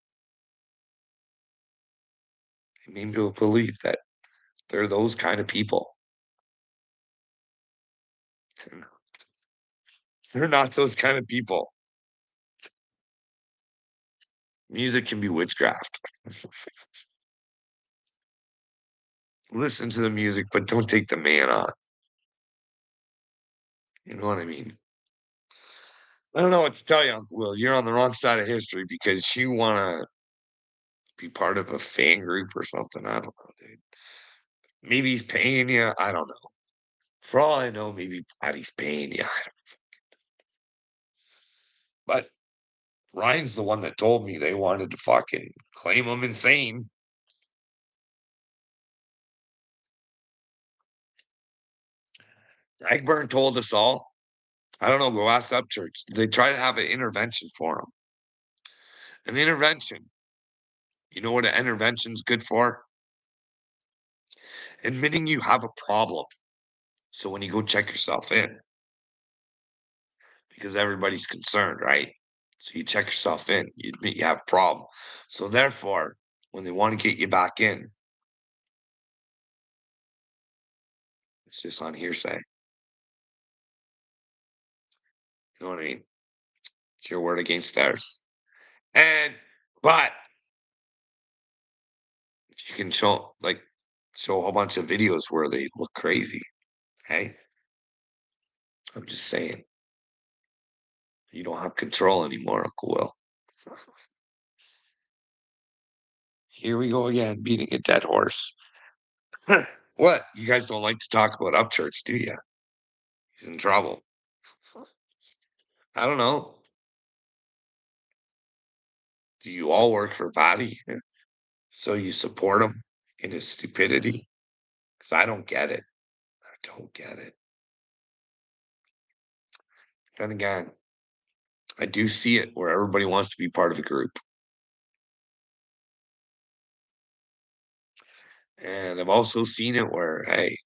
They made me believe that they're those kind of people. They're not, they're not those kind of people. Music can be witchcraft. Listen to the music, but don't take the man on. You know what I mean? I don't know what to tell you, Uncle Will. You're on the wrong side of history because you want to be part of a fan group or something. I don't know, dude. Maybe he's paying you. I don't know. For all I know, maybe Patty's paying you. But Ryan's the one that told me they wanted to fucking claim him insane. Agburn told us all. I don't know, go ask Upchurch. They try to have an intervention for him. An intervention. You know what an intervention's good for? Admitting you have a problem. So when you go check yourself in, because everybody's concerned, right? So you check yourself in, you admit you have a problem. So therefore, when they want to get you back in, it's just on hearsay. You know what I mean? It's your word against theirs. And but if you can show a whole bunch of videos where they look crazy, hey, I'm just saying, you don't have control anymore, Uncle Will. Here we go again, beating a dead horse. What? You guys don't like to talk about Upchurch, do you? He's in trouble. I don't know. Do you all work for Patty? So you support him in his stupidity? Because I don't get it. I don't get it. Then again, I do see it where everybody wants to be part of the group. And I've also seen it where, hey,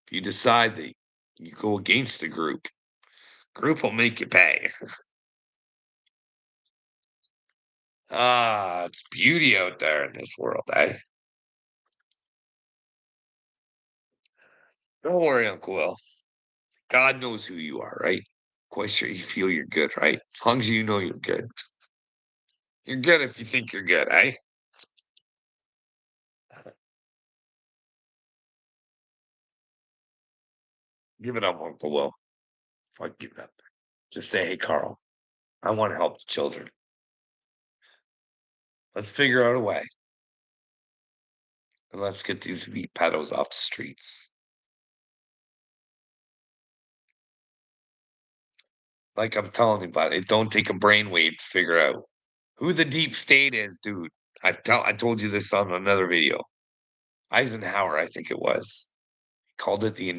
if you decide that you go against the group will make you pay. It's beauty out there in this world, eh? Don't worry, Uncle Will. God knows who you are, right? Quite sure you feel you're good, right? As long as you know you're good. You're good if you think you're good, eh? Give it up, Uncle Will. Fuck, give it up. Just say, hey, Carl, I want to help the children. Let's figure out a way. And let's get these elite pedos off the streets. Like I'm telling you about it don't take a brainwave to figure out who the deep state is, dude. I told you this on another video. Eisenhower, I think it was, called it the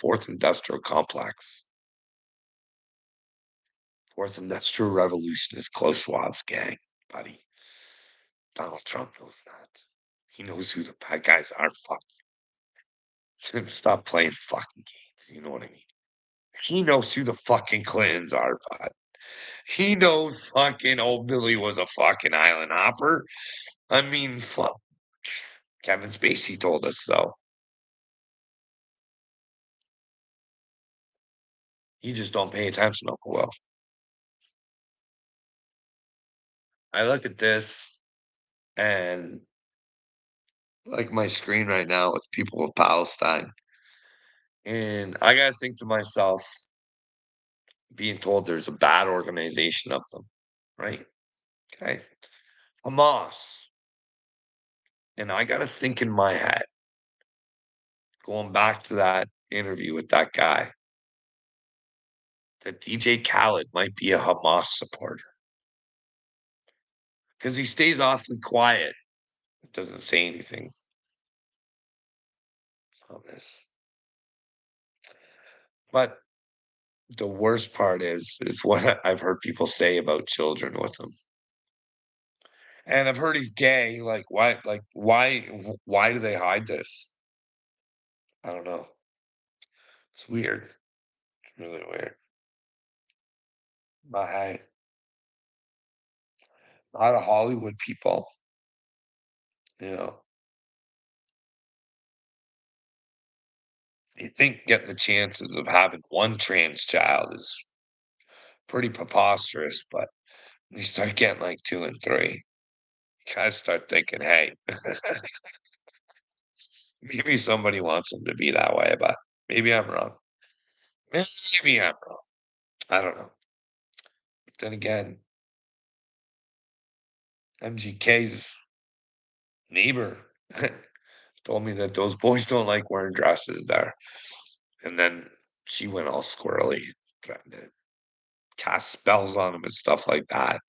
fourth industrial complex. Fourth industrial revolution is Klaus Schwab's gang, buddy. Donald Trump knows that. He knows who the bad guys are. Fuck. Stop playing fucking games. You know what I mean? He knows who the fucking Clintons are, bud. He knows fucking old Billy was a fucking island hopper. I mean, fuck. Kevin Spacey told us so. You just don't pay attention, Uncle Will. I look at this and like my screen right now with people of Palestine. And I gotta think to myself, being told there's a bad organization of them, right? Okay. Hamas. And I gotta think in my head, going back to that interview with that guy, that DJ Khaled might be a Hamas supporter because he stays awfully quiet. Doesn't say anything on this. But the worst part is what I've heard people say about children with him. And I've heard he's gay. Why do they hide this? I don't know. It's weird. It's really weird. But hey, a lot of Hollywood people, you know, you think getting the chances of having one trans child is pretty preposterous, but when you start getting like two and three, you gotta start thinking, hey, maybe somebody wants them to be that way, but maybe I'm wrong. Maybe I'm wrong. I don't know. But then again, MGK's neighbor told me that those boys don't like wearing dresses there. And then she went all squirrely, trying to cast spells on him and stuff like that.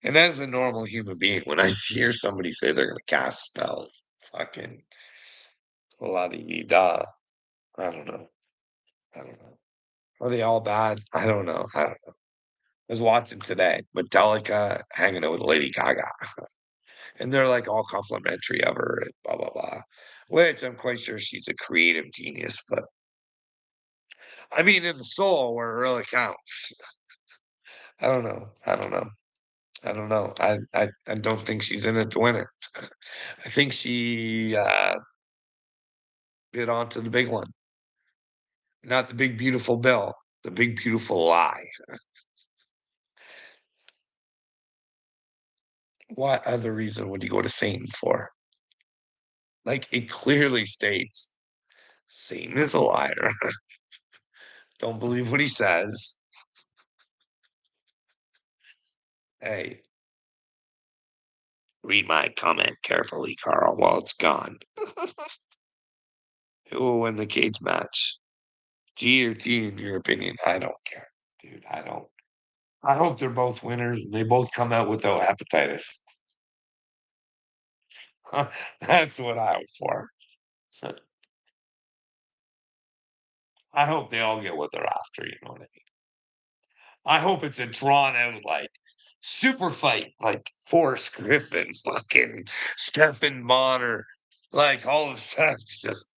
And as a normal human being, when I hear somebody say they're gonna cast spells, fucking la di da. I don't know. I don't know. Are they all bad? I don't know. I don't know. I was watching today, Metallica hanging out with Lady Gaga, and they're like all complimentary of her and blah blah blah. Which I'm quite sure she's a creative genius, but I mean, in the soul where it really counts. I don't know. I don't know. I don't know. I don't think she's in it to win it. I think she bid on to the big one, not the big beautiful bill, the big beautiful lie. What other reason would you go to Satan for? Like it clearly states Satan is a liar. Don't believe what he says. Hey, read my comment carefully, Carl, while it's gone. Who will win the cage match? G or T in your opinion? I don't care, dude. I don't. I hope they're both winners and they both come out without hepatitis. That's what I hope for. I hope they all get what they're after, you know what I mean? I hope it's a drawn out, like, super fight, like Forrest Griffin, fucking Stephen Bonner. Like, all of a sudden, just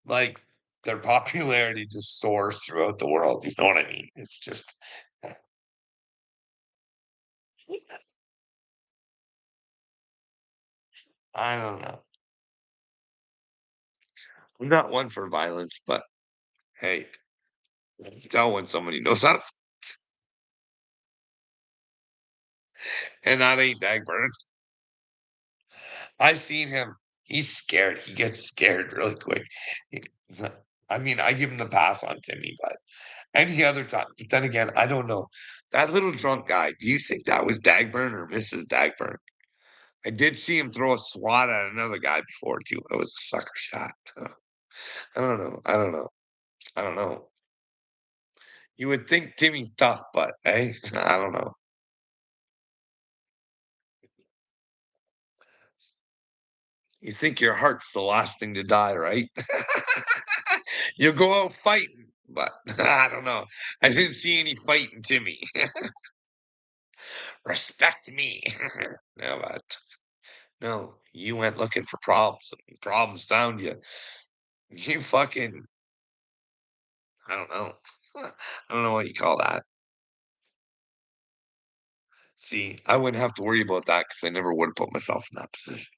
like their popularity just soars throughout the world. You know what I mean? It's just, I don't know. I'm not one for violence, but hey, you can tell when somebody knows how to, and that ain't Dagburn. I've seen him. He's scared. He gets scared really quick. He- I mean, I give him the pass on Timmy, but any other time. But then again, I don't know. That little drunk guy, do you think that was Dagburn or Mrs. Dagburn? I did see him throw a swat at another guy before too. It was a sucker shot. I don't know. I don't know. I don't know. You would think Timmy's tough, but hey, I don't know. You think your heart's the last thing to die, right? You go out fighting, but I don't know. I didn't see any fighting Timmy. Respect me. No, but no, you went looking for problems. And problems found you. You fucking, I don't know. I don't know what you call that. See, I wouldn't have to worry about that because I never would have put myself in that position.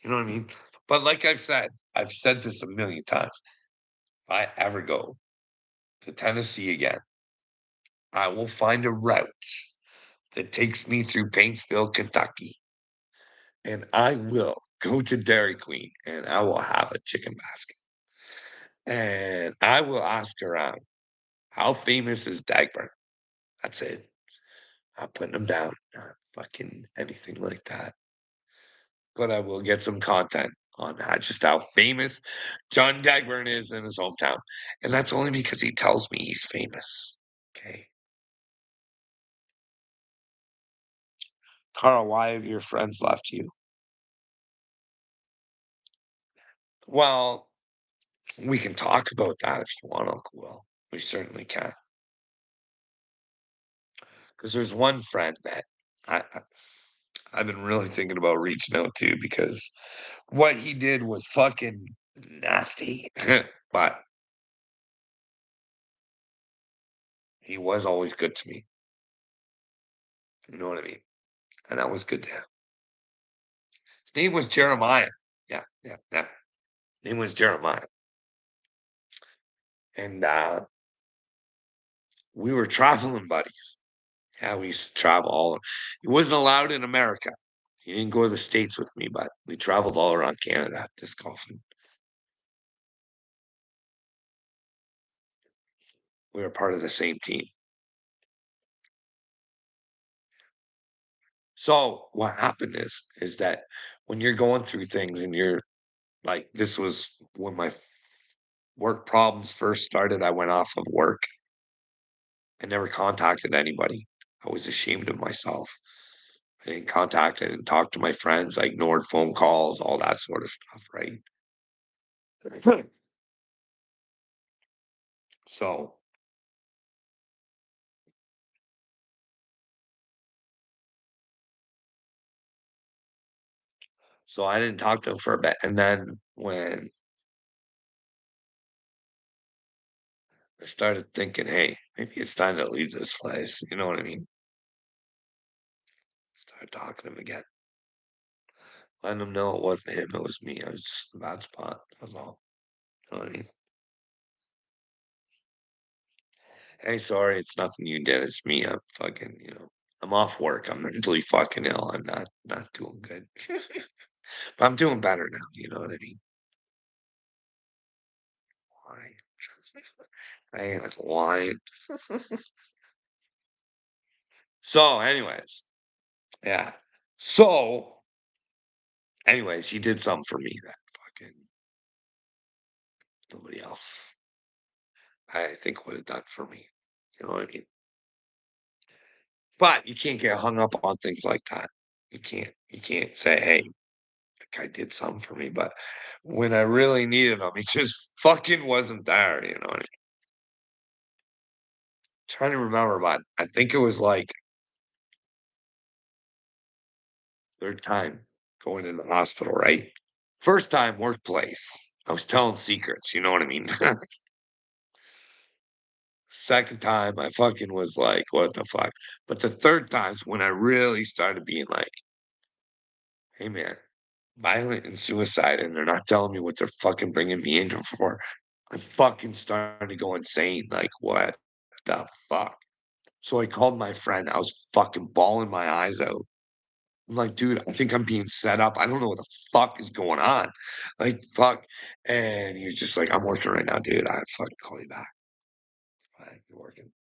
You know what I mean? But like I've said this a million times. If I ever go to Tennessee again, I will find a route that takes me through Paintsville, Kentucky, and I will go to Dairy Queen and I will have a chicken basket. And I will ask around, how famous is Dagburn? That's it. I'm putting them down. Not fucking anything like that. But I will get some content on just how famous John Dagburn is in his hometown. And that's only because he tells me he's famous. Okay. Carl, why have your friends left you? Well, we can talk about that if you want, Uncle Will. We certainly can. Because there's one friend that I I've been really thinking about reaching out to because what he did was fucking nasty. But he was always good to me. You know what I mean? And that was good to him. His name was Jeremiah. Yeah, yeah, yeah. Name was Jeremiah. And we were traveling buddies. Yeah, we used to travel all. He wasn't allowed in America. He didn't go to the States with me, but we traveled all around Canada disc golfing. We were part of the same team. So what happened is that when you're going through things and you're Like, this was when my work problems first started. I went off of work. I never contacted anybody. I was ashamed of myself. I didn't talk to my friends. I ignored phone calls, all that sort of stuff, right? So, so I didn't talk to him for a bit. And then when I started thinking, hey, maybe it's time to leave this place. You know what I mean? Started talking to him again. Letting him know it wasn't him, it was me. I was just in a bad spot. That was all. You know what I mean? Hey, sorry, it's nothing you did. It's me. I'm fucking, I'm off work. I'm mentally fucking ill. I'm not doing good. But I'm doing better now. You know what I mean? Why? I ain't lying. So, anyways, yeah. So, anyways, he did something for me that fucking nobody else, I think, would have done for me. You know what I mean? But you can't get hung up on things like that. You can't. You can't say, "Hey, the guy did something for me," but when I really needed him, he just fucking wasn't there. You know what I mean? Trying to remember, but I think it was like third time going in the hospital, right? First time workplace. I was telling secrets. You know what I mean? Second time, I fucking was like, "What the fuck?" But the third time's when I really started being like, "Hey, man, violent and suicide, and they're not telling me what they're fucking bringing me in for." I fucking started to go insane. Like, what the fuck? So I called my friend. I was fucking bawling my eyes out. I'm like, dude, I think I'm being set up. I don't know what the fuck is going on. Like, fuck. And he's just like, I'm working right now, dude. I fucking call you back. Like, you're working.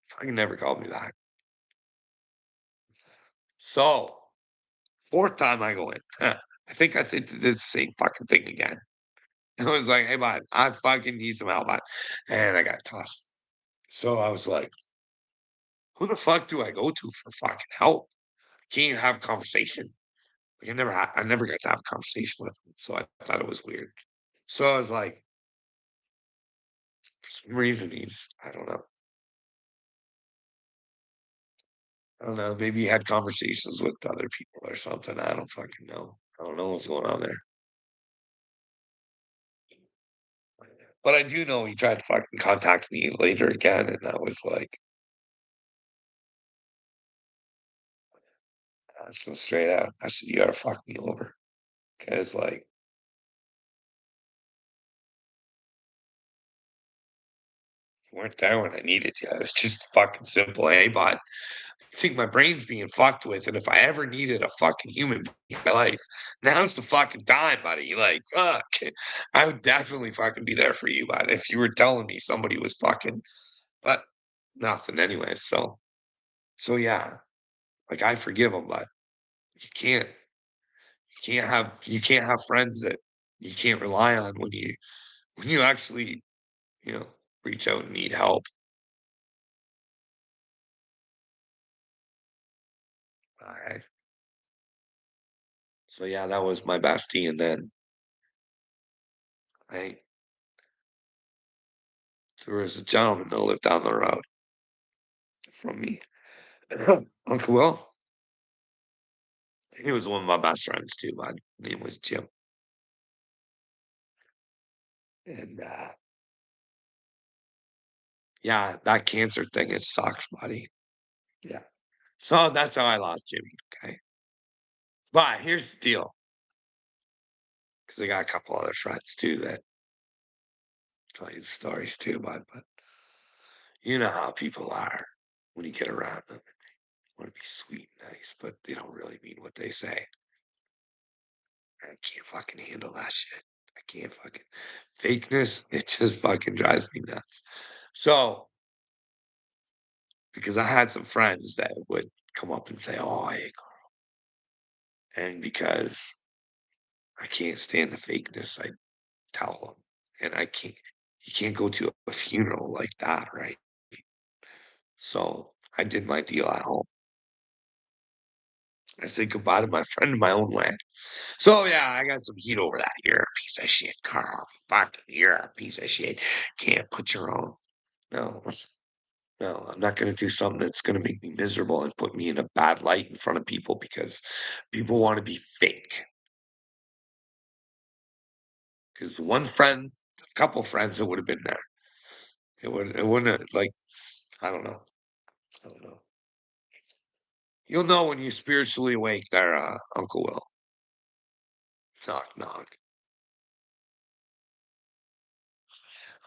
Fucking never called me back. So, fourth time I go in. I think did the same fucking thing again. I was like, "Hey, bud, I fucking need some help, bud," and I got tossed. So I was like, "Who the fuck do I go to for fucking help? Can't even have a conversation." Like, I never got to have a conversation with him, so I thought it was weird. So I was like, for some reason, I don't know, maybe he had conversations with other people or something. I don't fucking know. I don't know what's going on there. But I do know he tried to fucking contact me later again, and I was like, so straight out. I said, "You gotta fuck me over." Because, like, you weren't there when I needed you. It's just fucking simple. Hey, bud, I think my brain's being fucked with, and if I ever needed a fucking human being in my life, now's the fucking time, buddy. Like, fuck. I would definitely fucking be there for you, bud, if you were telling me somebody was fucking, but nothing anyways. So yeah, like, I forgive him, but you can't you can't have friends that you can't rely on when you actually, you know, reach out and need help. All right. So yeah, that was my bestie, and then I there was a gentleman that lived down the road from me. Uncle Will, he was one of my best friends too. My name was Jim, and yeah, that cancer thing, it sucks, buddy. Yeah. So that's how I lost Jimmy. Okay, but here's the deal, because I got a couple other friends too that tell you the stories too, but you know how people are when you get around them. Want to be sweet and nice, but they don't really mean what they say. I can't fucking handle that shit. I can't fucking fakeness. It just fucking drives me nuts. So, because I had some friends that would come up and say, "Oh, hey," and because I can't stand the fakeness, I tell them, and I can't you can't go to a funeral like that, right? So, I did my deal at home. I said goodbye to my friend in my own way. So, yeah, I got some heat over that. "You're a piece of shit, Carl. Fuck, you're a piece of shit. Can't put your own." No, no, I'm not gonna do something that's gonna make me miserable and put me in a bad light in front of people because people wanna be fake. Because one friend, a couple friends that would have been there. It wouldn't have, like, I don't know. I don't know. You'll know when you spiritually awake there, Uncle Will. Knock, knock.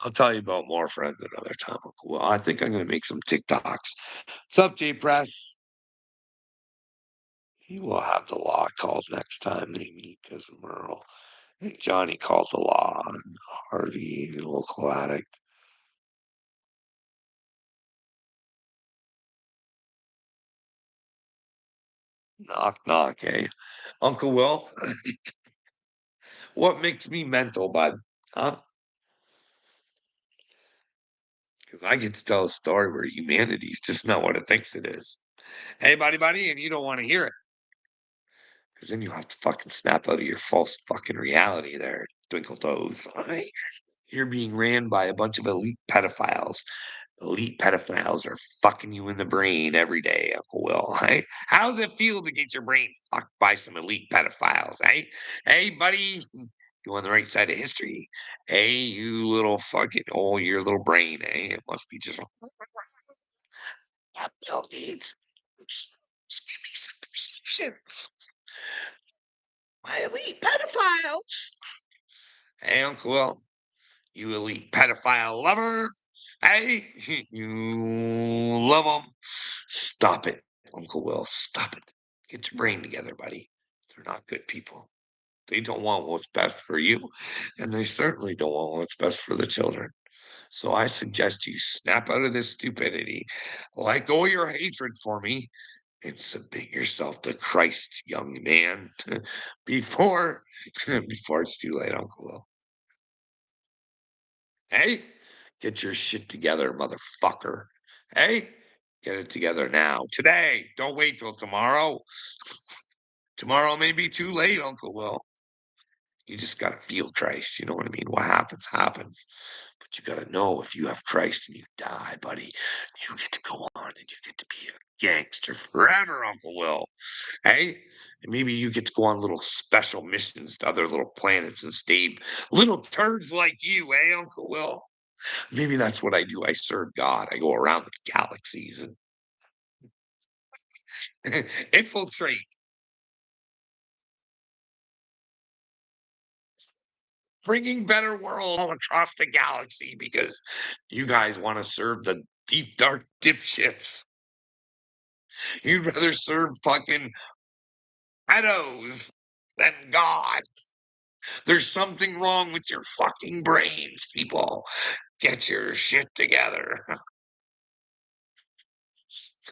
I'll tell you about more friends another time, Uncle Will. I think I'm gonna make some TikToks. What's up, J Press? He will have the law called next time they meet because Merle and Johnny called the law on Harvey, the local addict. Knock, knock, eh? Uncle Will, what makes me mental, bud? Huh? Because I get to tell a story where humanity's just not what it thinks it is. Hey, buddy, and you don't want to hear it. Because then you have to fucking snap out of your false fucking reality there, Twinkle Toes. Right? You're being ran by a bunch of elite pedophiles. Elite pedophiles are fucking you in the brain every day, Uncle Will. Hey, how's it feel to get your brain fucked by some elite pedophiles? Hey, hey, buddy, you on the right side of history? Hey, you little fucking, oh, your little brain, eh? It must be just that Bill needs give me some prescriptions. My elite pedophiles. Hey, Uncle Will, you elite pedophile lover. Hey, you love them. Stop it, Uncle Will. Stop it. Get your brain together, buddy. They're not good people. They don't want what's best for you, and they certainly don't want what's best for the children. So I suggest you snap out of this stupidity, let go of your hatred for me, and submit yourself to Christ, young man, before before it's too late, Uncle Will. Hey, get your shit together, motherfucker. Hey, get it together now. Today. Don't wait till tomorrow. Tomorrow may be too late, Uncle Will. You just gotta feel Christ. You know what I mean? What happens, happens. But you gotta know if you have Christ and you die, buddy, you get to go on and you get to be a gangster forever, Uncle Will. Hey? And maybe you get to go on little special missions to other little planets and save little turds like you, eh, Uncle Will? Maybe that's what I do. I serve God. I go around the galaxies and infiltrate, bringing better world all across the galaxy because you guys want to serve the deep dark dipshits. You'd rather serve fucking pedos than God. There's something wrong with your fucking brains, people. Get your shit together.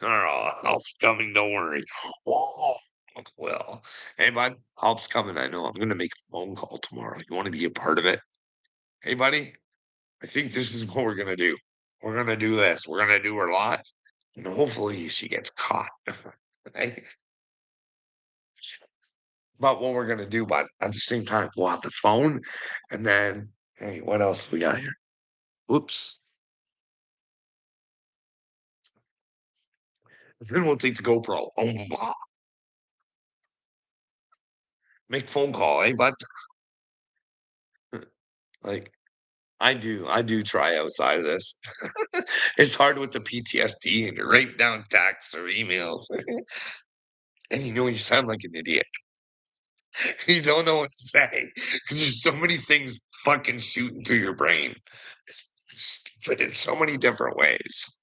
Oh, help's coming, don't worry. Oh, well, hey, bud, help's coming. I know. I'm gonna make a phone call tomorrow. You want to be a part of it? Hey, buddy, I think this is what we're gonna do. We're gonna do this. We're gonna do her live, and hopefully she gets caught. Right? But what we're gonna do, but at the same time, we'll have the phone, and then hey, what else we got here? Whoops. Then we'll take the GoPro. Oh, blah. Make phone call, eh, bud? Like I do try outside of this. It's hard with the PTSD and you write down texts or emails, and you know you sound like an idiot. You don't know what to say because there's so many things fucking shooting through your brain. It's stupid in so many different ways.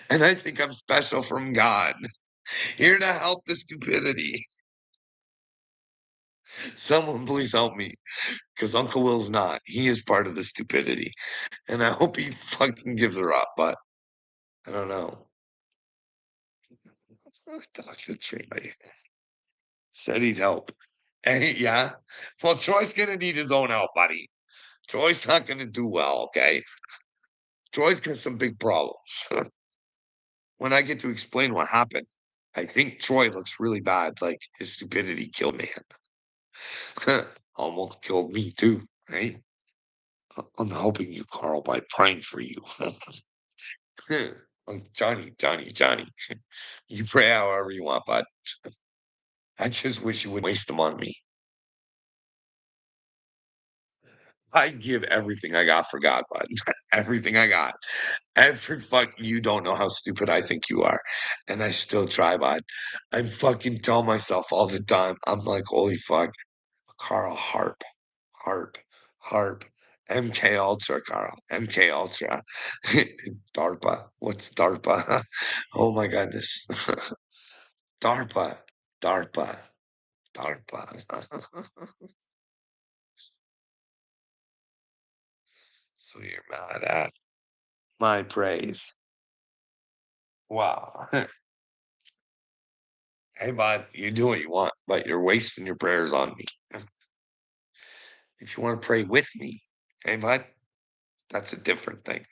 And I think I'm special from God, here to help the stupidity. Someone please help me, because Uncle Will's not. He is part of the stupidity. And I hope he fucking gives her up, but I don't know. Dr. Troy said he'd help. Yeah. Well, Troy's gonna need his own help, buddy. Troy's not gonna do well, okay? Troy's got some big problems. When I get to explain what happened, I think Troy looks really bad, like his stupidity killed me. Almost killed me too, right? I'm helping you, Carl, by praying for you. Johnny. You pray however you want, bud. I just wish you wouldn't waste them on me. I give everything I got for God, bud. Everything I got. Every fuck you don't know how stupid I think you are. And I still try, bud. I fucking tell myself all the time, I'm like, holy fuck, Carl Harp, Harp, MK Ultra, Carl, MK Ultra. DARPA. What's DARPA? Oh my goodness. DARPA, DARPA, DARPA. So you're mad at my praise. Wow. Hey, bud, you do what you want, but you're wasting your prayers on me. If you want to pray with me, hey, bud, that's a different thing.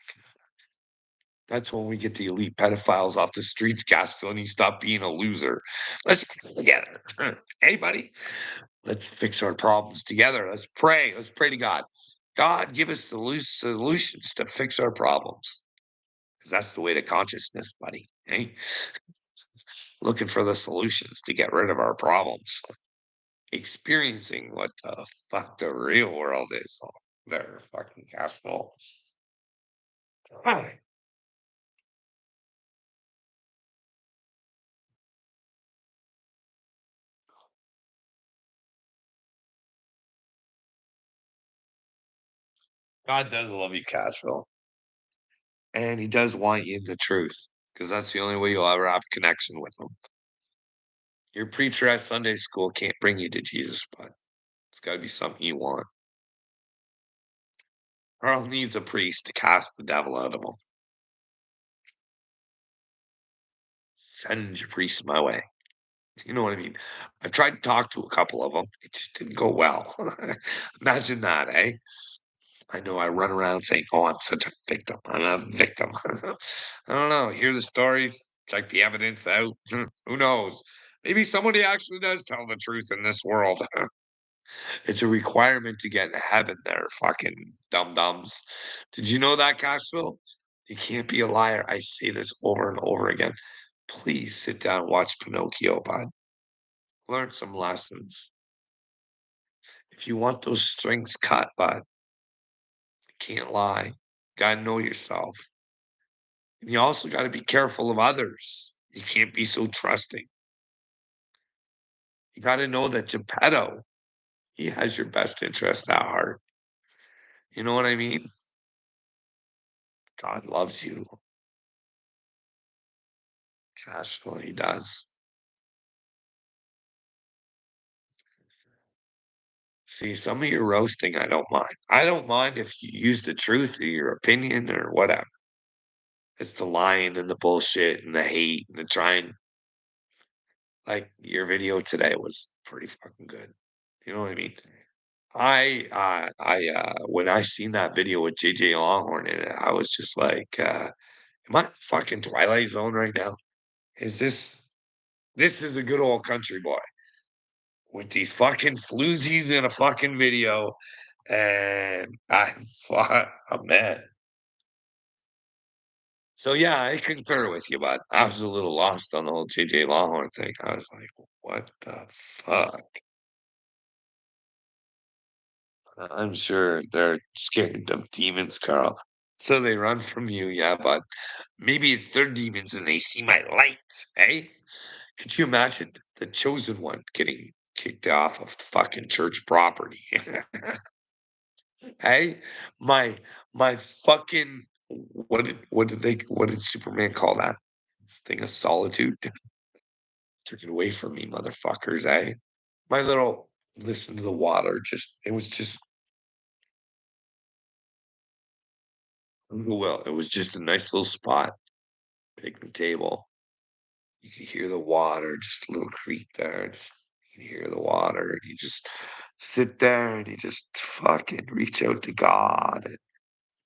That's when we get the elite pedophiles off the streets, Gasville, and you stop being a loser. Let's pray together. Hey, buddy, let's fix our problems together. Let's pray. Let's pray to God. God, give us the loose solutions to fix our problems. Because that's the way to consciousness, buddy. Hey, looking for the solutions to get rid of our problems. Experiencing what the fuck the real world is. Oh, there, fucking castle. Hi. God does love you, Cashville, and He does want you in the truth because that's the only way you'll ever have connection with Him. Your preacher at Sunday school can't bring you to Jesus, but it's got to be something you want. Earl needs a priest to cast the devil out of him. Send your priest my way. You know what I mean? I tried to talk to a couple of them. It just didn't go well. Imagine that, eh? I know I run around saying, "Oh, I'm such a victim. I'm a victim." I don't know. Hear the stories, check the evidence out. Who knows? Maybe somebody actually does tell the truth in this world. It's a requirement to get in heaven there, fucking dum dums. Did you know that, Cashville? You can't be a liar. I say this over and over again. Please sit down and watch Pinocchio, bud. Learn some lessons. If you want those strings cut, bud, can't lie. Gotta know yourself. And you also got to be careful of others. You can't be so trusting. You got to know that Geppetto, he has your best interest at heart. You know what I mean? God loves you. Gosh, well, he does. See, some of your roasting, I don't mind. I don't mind if you use the truth or your opinion or whatever. It's the lying and the bullshit and the hate and the trying. Like your video today was pretty fucking good. You know what I mean? When I seen that video with JJ Longhorn in it, I was just like, am I in fucking Twilight Zone right now? Is this is a good old country boy with these fucking floozies in a fucking video, and I thought, I'm mad. So yeah, I concur with you, but I was a little lost on the whole JJ Longhorn thing. I was like, what the fuck? I'm sure they're scared of demons, Carl. So they run from you, yeah, but maybe it's their demons and they see my light, eh? Could you imagine the chosen one getting kicked off of fucking church property? Hey, my my fucking what did Superman call that? This thing of solitude. Took it away from me, motherfuckers, eh? My little listen to the water, just it was just well, it was just a nice little spot, picnic table. You could hear the water, just a little creek there, just You hear the water, and you just sit there, and you just fucking reach out to God, and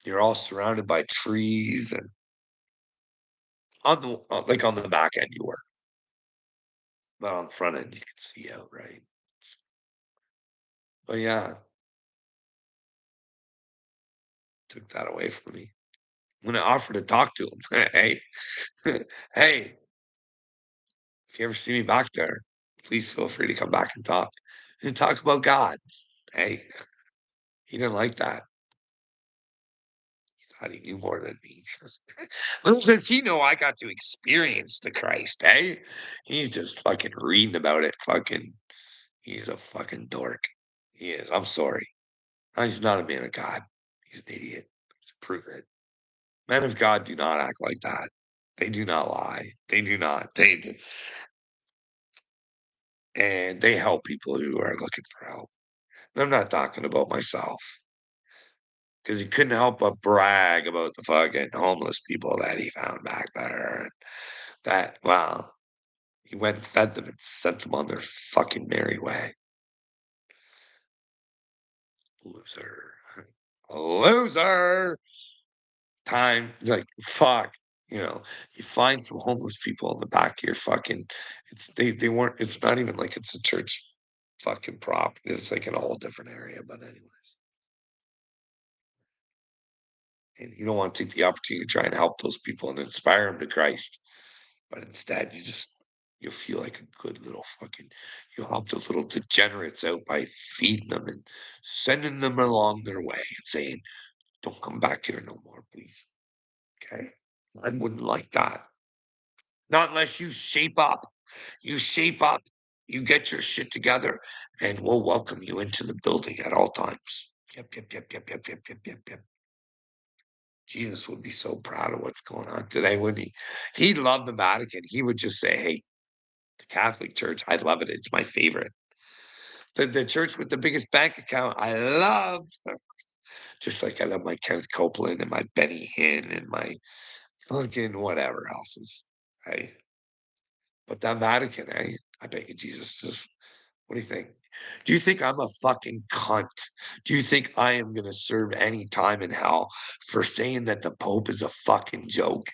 you're all surrounded by trees, and on the back end, you were, but on the front end, you can see out, right? But yeah, took that away from me. When I offered to talk to him, "Hey, hey, if you ever see me back there, please feel free to come back and talk about God." Hey, he didn't like that. He thought he knew more than me. Little does he know I got to experience the Christ, eh? He's just fucking reading about it. He's a fucking dork. He is. I'm sorry. He's not a man of God. He's an idiot. Prove it. Men of God do not act like that. They do not lie. They do not. They do. And they help people who are looking for help. And I'm not talking about myself because he couldn't help but brag about the fucking homeless people that he found back there. And that, well, he went and fed them and sent them on their fucking merry way. Loser. Loser. Time, like, fuck. You find some homeless people in the back of your fucking they weren't it's not even like it's a church fucking prop. It's like in a whole different area. But anyways. And you don't want to take the opportunity to try and help those people and inspire them to Christ. But instead you'll feel like a good little fucking you'll help the little degenerates out by feeding them and sending them along their way and saying, "Don't come back here no more, please." Okay? I wouldn't like that. Not unless you shape up. You shape up, you get your shit together, and we'll welcome you into the building at all times. Yep, yep, yep, yep, yep, yep, yep, yep, yep. Jesus would be so proud of what's going on today, wouldn't he? He loved the Vatican. He would just say, "Hey, the Catholic Church, I love it. It's my favorite. The church with the biggest bank account, I love." Just like I love my Kenneth Copeland and my Benny Hinn and my fucking whatever else is, right? But that Vatican, I bet you Jesus just what do you think? Do you think I'm a fucking cunt? Do you think I am gonna serve any time in hell for saying that the Pope is a fucking joke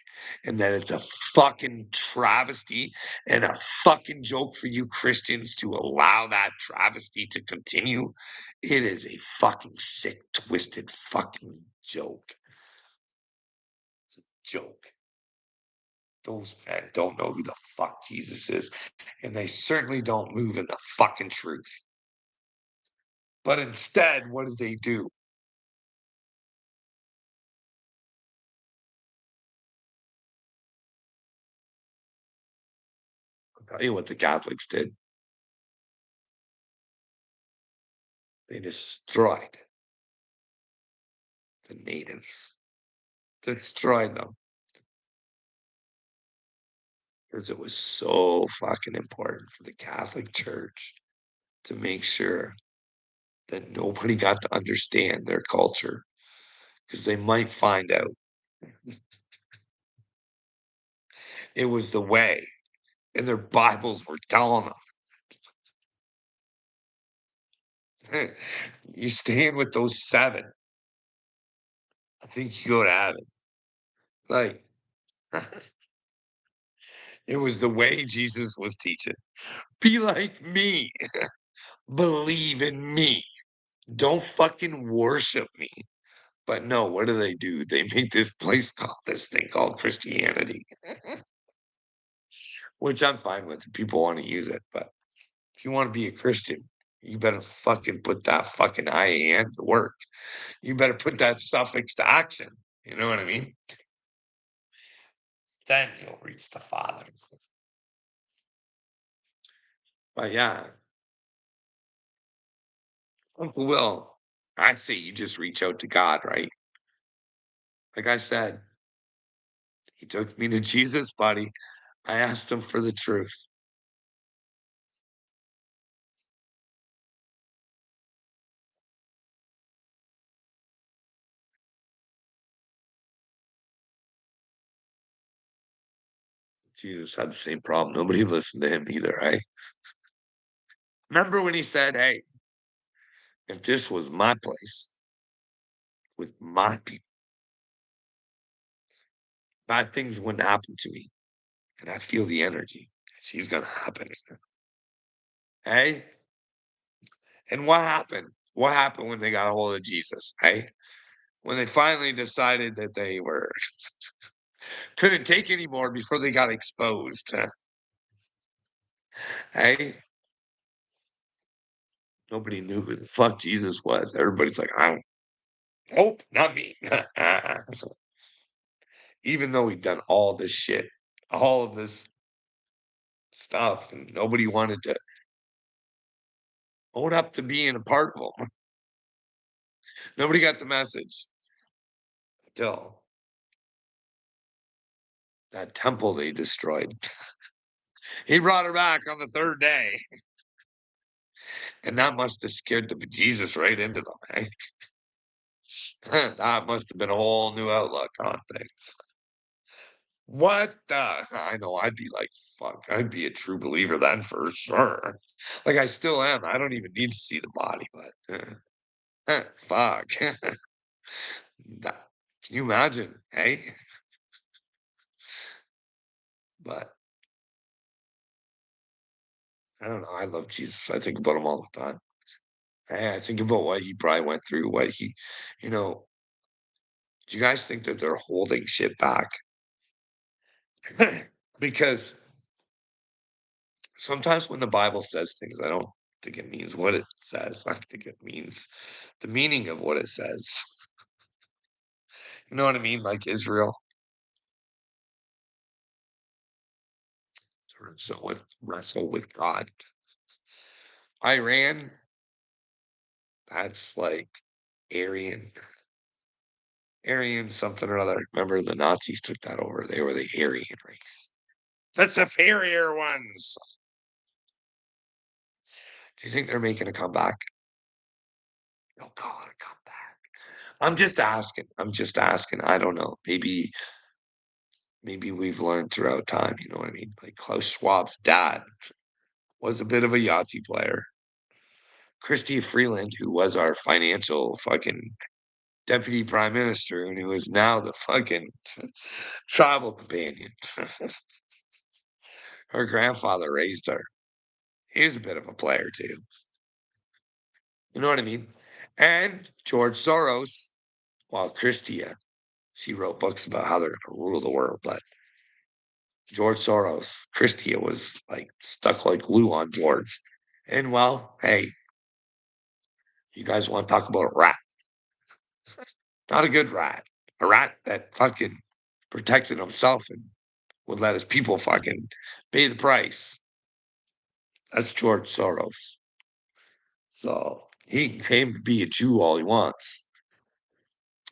and that it's a fucking travesty and a fucking joke for you Christians to allow that travesty to continue? It is a fucking sick, twisted fucking joke. It's a joke. Those men don't know who the fuck Jesus is, and they certainly don't move in the fucking truth. But instead, what did they do? I'll tell you what the Catholics did. They destroyed the natives, destroyed them because it was so fucking important for the Catholic Church to make sure that nobody got to understand their culture because they might find out it was the way, and their Bibles were telling them, "You stand with those 7, I think you go to heaven." Like, it was the way Jesus was teaching. Be like me. Believe in me. Don't fucking worship me. But no, what do? They make this thing called Christianity, which I'm fine with. If people want to use it. But if you want to be a Christian, you better fucking put that fucking IAN to work. You better put that suffix to action. You know what I mean? Then you'll reach the Father. But yeah, Uncle Will, I say you just reach out to God, right? Like I said, he took me to Jesus, buddy. I asked him for the truth. Jesus had the same problem. Nobody listened to him either, right? Remember when he said, "Hey, if this was my place with my people, bad things wouldn't happen to me, and I feel the energy. She's gonna happen." Hey? And what happened? What happened when they got a hold of Jesus, hey? When they finally decided that they were couldn't take anymore before they got exposed, hey? Nobody knew who the fuck Jesus was. Everybody's like, "I don't nope, not me." Even though he'd done all this shit, all of this stuff, and nobody wanted to own up to being a part of him. Nobody got the message until that temple they destroyed. He brought her back on the 3rd day, and that must have scared the bejesus right into them, eh? That must have been a whole new outlook on things. What the I know I'd be like, "Fuck," I'd be a true believer then for sure. Like, I still am, I don't even need to see the body, but, fuck. That can you imagine, eh? But, I don't know, I love Jesus, I think about him all the time. I think about what he probably went through, what he you know, do you guys think that they're holding shit back? Because sometimes when the Bible says things, I don't think it means what it says. I think it means the meaning of what it says. You know what I mean? Like Israel, so with wrestle with God. Iran, that's like Aryan, Aryan something or other. Remember the Nazis took that over. They were the Aryan race. The superior ones. Do you think they're making a comeback? No, God, come back. I'm just asking. I'm just asking. I don't know. Maybe we've learned throughout time, you know what I mean? Like Klaus Schwab's dad was a bit of a Yahtzee player. Christy Freeland, who was our financial fucking deputy prime minister and who is now the fucking travel companion. Her grandfather raised her. He was a bit of a player too. You know what I mean? And George Soros, well, Christia, she wrote books about how they're going to rule the world, but George Soros, Christia was like stuck like glue on George. And well, hey, you guys want to talk about a rat? Not a good rat. A rat that fucking protected himself and would let his people fucking pay the price. That's George Soros. So he can claim to be a Jew all he wants.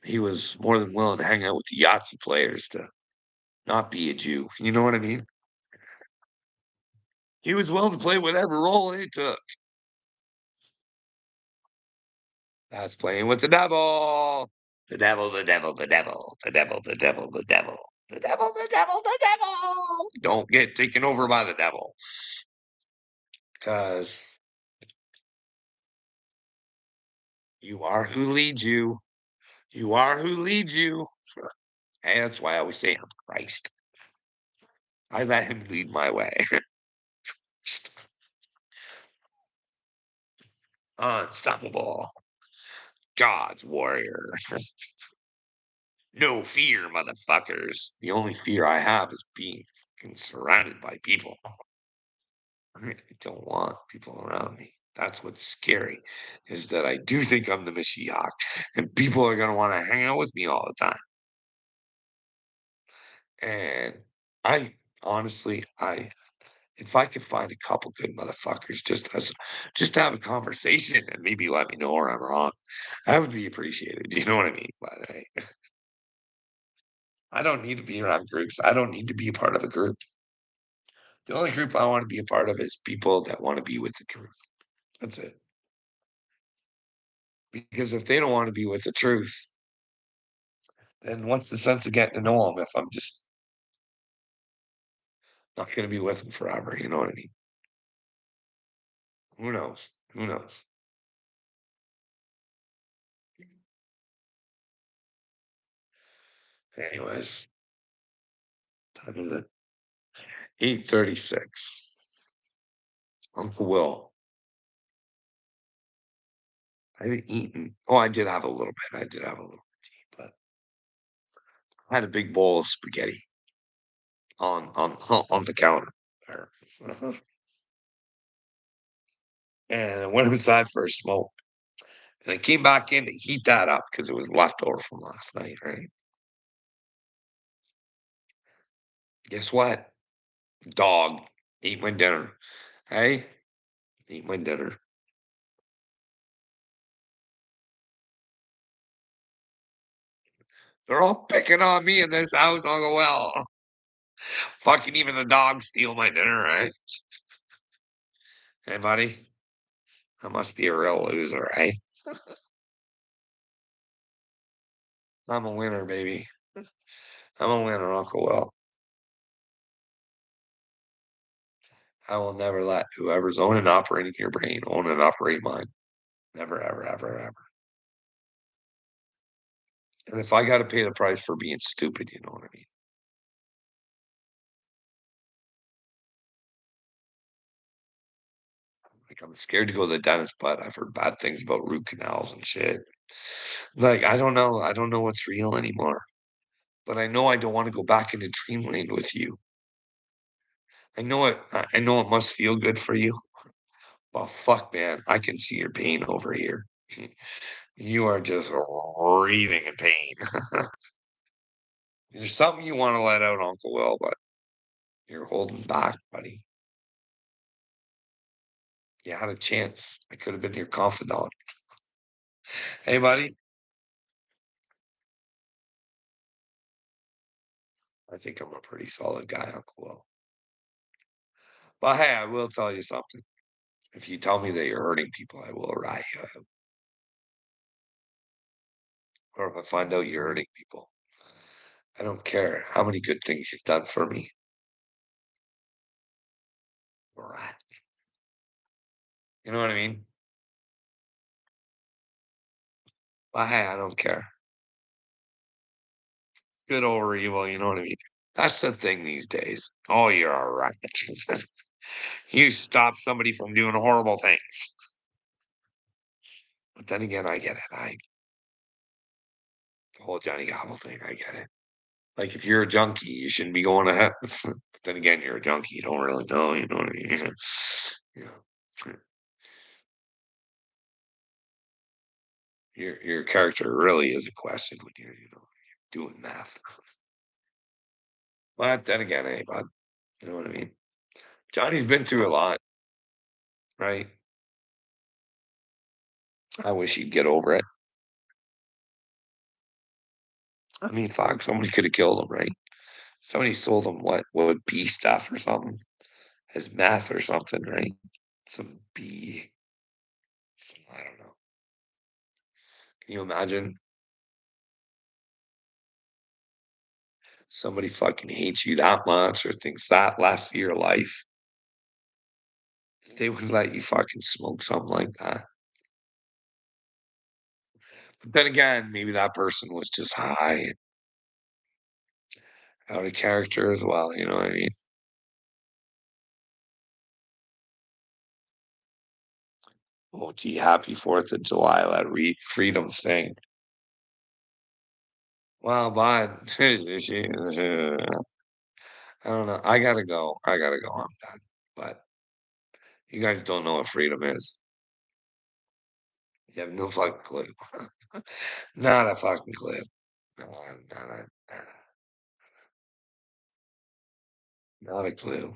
He was more than willing to hang out with the Yahtzee players to not be a Jew. You know what I mean? He was willing to play whatever role it took. That's playing with the devil. The devil, the devil, the devil, the devil, the devil, the devil, the devil, the devil, the devil. Don't get taken over by the devil. Because you are who leads you. You are who leads you. And that's why I always say I'm Christ. I let him lead my way. Unstoppable. God's warrior. No fear, motherfuckers. The only fear I have is being fucking surrounded by people. I don't want people around me. That's what's scary, is that I do think I'm the Mashiach, and people are gonna wanna hang out with me all the time. And I honestly, I if I could find a couple good motherfuckers just to have a conversation and maybe let me know where I'm wrong, that would be appreciated. You know what I mean? But hey, I don't need to be around groups. I don't need to be a part of a group. The only group I want to be a part of is people that want to be with the truth. That's it. Because if they don't want to be with the truth, then what's the sense of getting to know them if I'm just not going to be with them forever? You know what I mean? Who knows? Who knows? Anyways, time is it? 8:36. Uncle Will. I haven't eaten. Oh, I did have a little bit. I did have a little bit, but I had a big bowl of spaghetti on the counter there. And I went inside for a smoke. And I came back in to heat that up because it was leftover from last night, right? Guess what? Dog ate my dinner. Hey, ate my dinner. They're all picking on me in this house, Uncle Will. Fucking even the dogs steal my dinner, right? Hey, buddy, I must be a real loser, right? I'm a winner, baby. I'm a winner, Uncle Will. I will never let whoever's owning and operating your brain own and operate mine. Never, ever, ever, ever. And if I got to pay the price for being stupid, you know what I mean? Like, I'm scared to go to the dentist, but I've heard bad things about root canals and shit. Like, I don't know. I don't know what's real anymore. But I know I don't want to go back into dreamland with you. I know it must feel good for you. But fuck, man, I can see your pain over here. You are just wreathing in pain. There's something you want to let out, Uncle Will, but you're holding back, buddy. You had a chance. I could have been your confidant. Hey, buddy. I think I'm a pretty solid guy, Uncle Will. But hey, I will tell you something. If you tell me that you're hurting people, I will rat you out. Or if I find out you're hurting people, I don't care how many good things you've done for me. Rat. You know what I mean? But hey, I don't care. Good over evil, you know what I mean? That's the thing these days. Oh, you're a rat. You stop somebody from doing horrible things. But then again, I get it. The whole Johnny Gobble thing, I get it. Like, if you're a junkie, you shouldn't be going to hell. But then again, you're a junkie. You don't really know. You know what I mean? Yeah. Your character really is a question when you're doing math. But then again, hey, bud, you know what I mean? Johnny's been through a lot, right? I wish he'd get over it. I mean, fuck, somebody could have killed him, right? Somebody sold him what B stuff or something as meth or something, right? Some B, I don't know. Can you imagine somebody fucking hates you that much or thinks that less of your life? They would let you fucking smoke something like that. But then again, maybe that person was just high and out of character as well, you know what I mean? Oh, gee, happy 4th of July, that freedom thing. Well, but I don't know. I gotta go. I'm done. But you guys don't know what freedom is. You have no fucking clue. Not a fucking clue. No, not a clue.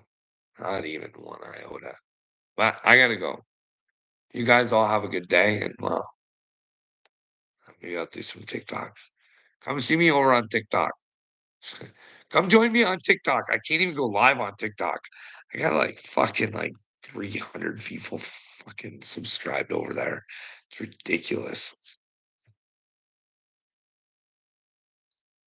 Not even one iota. But I gotta go. You guys all have a good day, and well, maybe I'll do some TikToks. Come see me over on TikTok. Come join me on TikTok. I can't even go live on TikTok. I got like fucking like 300 people fucking subscribed over there. It's ridiculous.